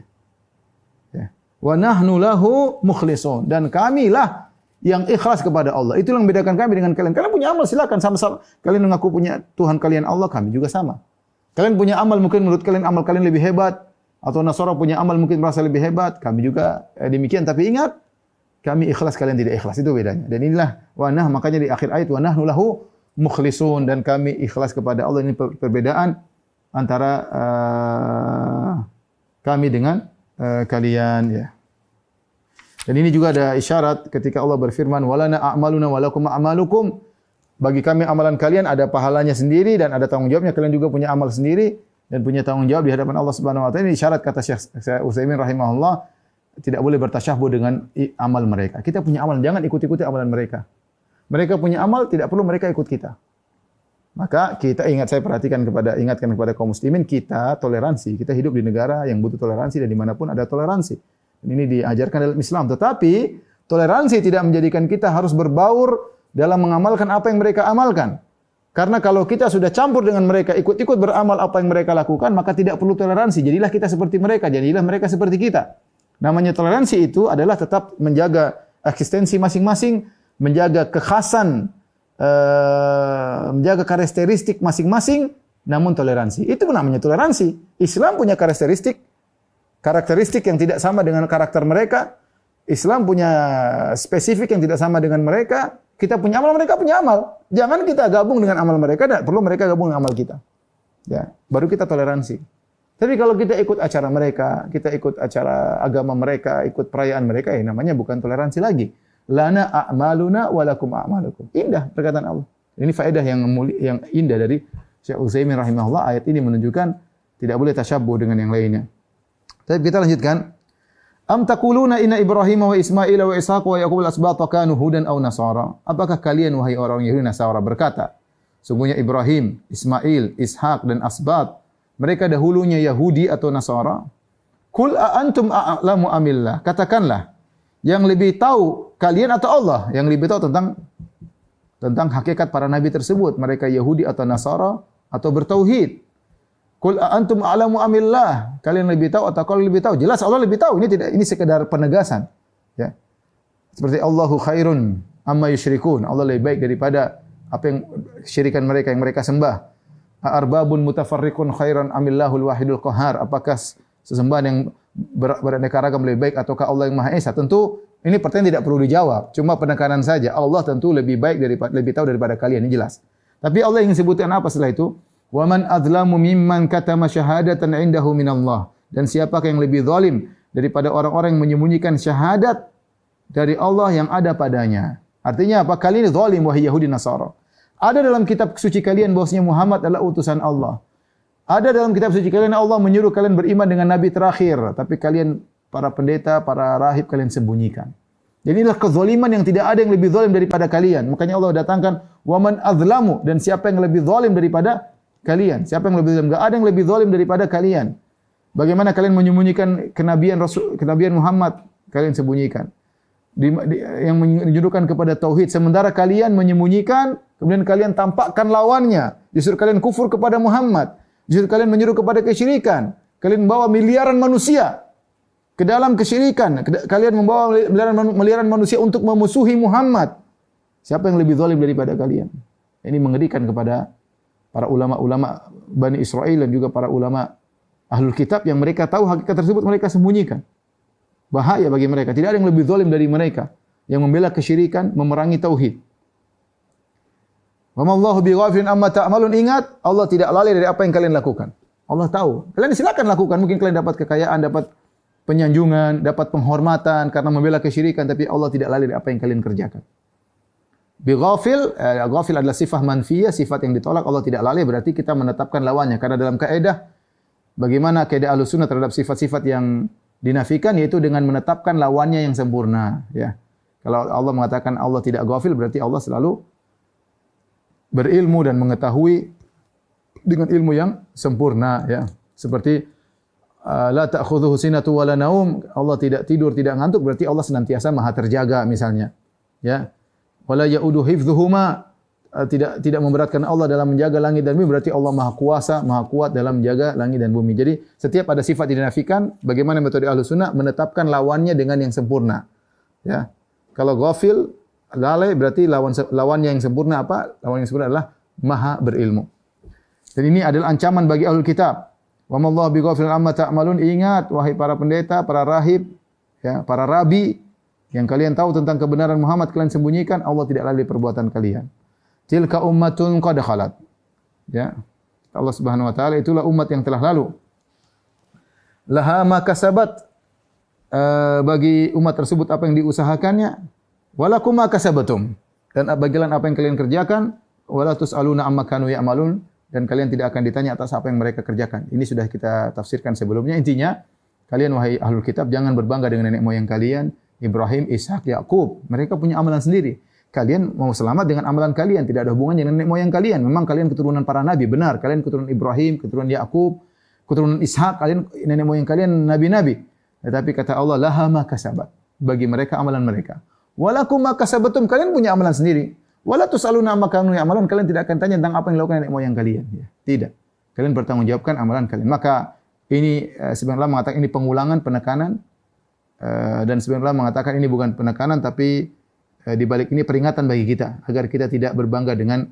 Speaker 2: Ya. Wa nahnu lahu mukhlisun, dan kamilah yang ikhlas kepada Allah. Itulah yang membedakan kami dengan kalian. Kalian punya amal, silakan sama-sama. Kalian mengaku punya Tuhan kalian Allah, kami juga sama. Kalian punya amal, mungkin menurut kalian amal kalian lebih hebat, atau Nasara punya amal mungkin merasa lebih hebat, kami juga demikian. Tapi ingat, kami ikhlas, kalian tidak ikhlas. Itu bedanya. Dan inilah wanah, makanya di akhir ayat wa nahnu lahu mukhlisun, dan kami ikhlas kepada Allah. Ini perbedaan antara kami dengan kalian, ya. Dan ini juga ada isyarat ketika Allah berfirman, walana a'maluna walakum a'malukum. Bagi kami amalan kalian ada pahalanya sendiri dan ada tanggung jawabnya. Kalian juga punya amal sendiri dan punya tanggung jawab di hadapan Allah Subhanahu wa taala. Ini isyarat kata Syekh Utsaimin rahimahullah, tidak boleh bertasyabbuh dengan amal mereka. Kita punya amal, jangan ikuti amalan mereka. Mereka punya amal, tidak perlu mereka ikut kita. Maka kita ingatkan kepada kaum muslimin, kita toleransi. Kita hidup di negara yang butuh toleransi dan dimanapun ada toleransi. Ini diajarkan dalam Islam. Tetapi toleransi tidak menjadikan kita harus berbaur dalam mengamalkan apa yang mereka amalkan. Karena kalau kita sudah campur dengan mereka, ikut-ikut beramal apa yang mereka lakukan, maka tidak perlu toleransi. Jadilah kita seperti mereka, jadilah mereka seperti kita. Namanya toleransi itu adalah tetap menjaga eksistensi masing-masing, menjaga kekhasan, menjaga karakteristik masing-masing, namun toleransi. Itu namanya toleransi. Islam punya karakteristik yang tidak sama dengan karakter mereka. Islam punya spesifik yang tidak sama dengan mereka. Kita punya amal, mereka punya amal. Jangan kita gabung dengan amal mereka, tidak perlu mereka gabung dengan amal kita. Ya, baru kita toleransi. Tapi kalau kita ikut acara mereka, kita ikut acara agama mereka, ikut perayaan mereka, ya namanya bukan toleransi lagi. Lana a'maluna walakum a'malukum. Indah perkataan Allah. Ini faedah yang indah dari Syekh Utsaimin rahimahullah. Ayat ini menunjukkan tidak boleh tasyabbuh dengan yang lainnya. Tapi kita lanjutkan. Am taquluna inna Ibrahim wa Ismail wa Ishaq wa Yaqub al-asbat kanu hudan aw nasara? Apakah kalian wahai orang Yahudi Nasara berkata, sungguhnya Ibrahim, Ismail, Ishaq dan asbat mereka dahulunya Yahudi atau Nasara? Qul a antum a'lamu amillah? Katakanlah, yang lebih tahu kalian atau Allah? Yang lebih tahu tentang hakikat para nabi tersebut, mereka Yahudi atau Nasara atau bertauhid? Qul antum a'lamu amillah? Kalian lebih tahu atau kalian lebih tahu? Jelas Allah lebih tahu. Ini sekedar penegasan. Ya. Seperti Allahu khairun amma yusyrikun. Allah lebih baik daripada apa yang syirikan mereka yang mereka sembah. Arbabun mutafarriqun khairan amillahul wahidul qahar? Apakah sesembahan yang beraneka ragam lebih baik ataukah Allah yang Maha Esa? Tentu ini pertanyaan tidak perlu dijawab. Cuma penekanan saja. Allah tentu lebih baik lebih tahu daripada kalian. Ini jelas. Tapi Allah ingin sebutkan apa setelah itu? Wa man adzlamu mimman katama syahadatan indahu minallah. Dan siapakah yang lebih zalim daripada orang-orang yang menyembunyikan syahadat dari Allah yang ada padanya? Artinya apa? Kalian zalim wahai Yahudi Nasara. Ada dalam kitab suci kalian bahwasanya Muhammad adalah utusan Allah. Ada dalam kitab suci kalian Allah menyuruh kalian beriman dengan nabi terakhir, tapi kalian para pendeta, para rahib kalian sembunyikan. Jadi inilah kezaliman yang tidak ada yang lebih zalim daripada kalian. Makanya Allah datangkan waman azlamu, dan siapa yang lebih zalim daripada kalian? Siapa yang lebih zalim? Enggak ada yang lebih zalim daripada kalian. Bagaimana kalian menyembunyikan kenabian Muhammad, kalian sembunyikan. Yang menunjukkan kepada tauhid, sementara kalian menyembunyikan, kemudian kalian tampakkan lawannya. Justru kalian kufur kepada Muhammad. Justru kalian menyuruh kepada kesyirikan. Kalian membawa miliaran manusia ke dalam kesyirikan. Kalian membawa miliaran manusia untuk memusuhi Muhammad. Siapa yang lebih zalim daripada kalian? Ini mengerikan kepada para ulama-ulama Bani Israel dan juga para ulama Ahlul Kitab yang mereka tahu hakikat tersebut, mereka sembunyikan. Bahaya bagi mereka. Tidak ada yang lebih zalim dari mereka yang membela kesyirikan, memerangi tauhid. Wa mallahu bighafilin amma ta'malun. Ingat, Allah tidak lalai dari apa yang kalian lakukan. Allah tahu. Kalian silakan lakukan. Mungkin kalian dapat kekayaan, dapat penyanjungan, dapat penghormatan karena membela kesyirikan, tapi Allah tidak lalai dari apa yang kalian kerjakan. Bighafil, ghafil adalah sifat manfiyah, sifat yang ditolak. Allah tidak lalai berarti kita menetapkan lawannya. Karena dalam kaidah, bagaimana kaidah Ahlussunnah terhadap sifat-sifat yang dinafikan, yaitu dengan menetapkan lawannya yang sempurna. Ya, kalau Allah mengatakan Allah tidak ghafil, berarti Allah selalu berilmu dan mengetahui dengan ilmu yang sempurna. Ya, seperti la ta'khudhuhu sinatu wala naum, Allah tidak tidur, tidak ngantuk, berarti Allah senantiasa maha terjaga misalnya. Ya, wala ya'udu hifdhuhuma, tidak memberatkan Allah dalam menjaga langit dan bumi, berarti Allah maha kuasa, maha kuat dalam menjaga langit dan bumi. Jadi setiap ada sifat dinafikan, bagaimana metode Ahlussunnah menetapkan lawannya dengan yang sempurna. Ya, kalau ghafil, lalai, berarti lawannya yang sempurna apa? Lawan yang sempurna adalah maha berilmu. Dan ini adalah ancaman bagi Ahlul Kitab. Wa mallahu bighafilin amma ta'malun. Ingat wahai para pendeta, para rahib, ya, para rabi yang kalian tahu tentang kebenaran Muhammad, kalian sembunyikan, Allah tidak lalai perbuatan kalian. Tilka ummatun qad khalat. Ya. Allah Subhanahu wa taala, itulah umat yang telah lalu. Laha ma kasabat, bagi umat tersebut apa yang diusahakannya. Walakum ma kasabatum, dan bagilah apa yang kalian kerjakan. Wala tusaluna amma kanu ya'malun, dan kalian tidak akan ditanya atas apa yang mereka kerjakan. Ini sudah kita tafsirkan sebelumnya. Intinya, kalian wahai Ahlul Kitab jangan berbangga dengan nenek moyang kalian, Ibrahim, Ishak, Yakub. Mereka punya amalan sendiri. Kalian mau selamat dengan amalan kalian, tidak ada hubungannya dengan nenek moyang kalian. Memang kalian keturunan para nabi, benar. Kalian keturunan Ibrahim, keturunan Yakub, keturunan Ishak, kalian nenek moyang kalian nabi-nabi. Tetapi kata Allah, laha ma kasabat, bagi mereka amalan mereka. Walakum ma kasabatum, kalian punya amalan sendiri. Wala tusaluna amma kanu ya'malun, kalian tidak akan tanya tentang apa yang dilakukan nenek moyang kalian. Ya, tidak. Kalian bertanggungjawabkan amalan kalian. Maka ini sebenarnya mengatakan ini pengulangan, penekanan, dan sebenarnya mengatakan ini bukan penekanan, tapi di balik ini peringatan bagi kita agar kita tidak berbangga dengan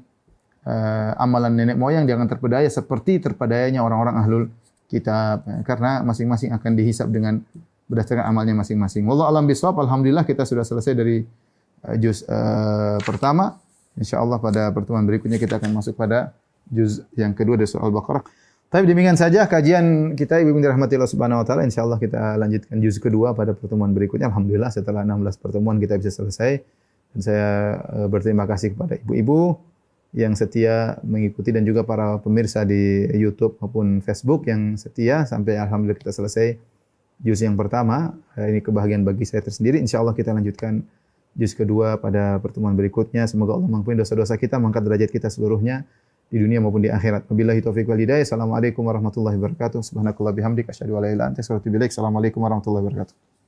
Speaker 2: amalan nenek moyang, jangan terpedaya seperti terpedayanya orang-orang Ahlul Kitab, karena masing-masing akan dihisab dengan berdasarkan amalnya masing-masing. Wallahu a'lam bishawab. Alhamdulillah kita sudah selesai dari juz pertama. Insyaallah pada pertemuan berikutnya kita akan masuk pada juz yang kedua dari surah Al-Baqarah. Tapi demikian saja kajian kita, Ibu yang dirahmati Allah Subhanahu wa taala. Insyaallah kita lanjutkan juz kedua pada pertemuan berikutnya. Alhamdulillah setelah 16 pertemuan kita bisa selesai. Dan saya berterima kasih kepada ibu-ibu yang setia mengikuti dan juga para pemirsa di YouTube maupun Facebook yang setia sampai alhamdulillah kita selesai juz yang pertama. Ini kebahagiaan bagi saya tersendiri. Insyaallah kita lanjutkan juz kedua pada pertemuan berikutnya. Semoga Allah mengampuni dosa-dosa kita, mengangkat derajat kita seluruhnya di dunia maupun di akhirat. Wabillahi taufiq wal hidayah. Assalamualaikum warahmatullahi wabarakatuh. Subhanakallah bihamdik asyhadu an la ilaha illa anta astaghfiruka wa atubu ilaik. Assalamualaikum warahmatullahi wabarakatuh.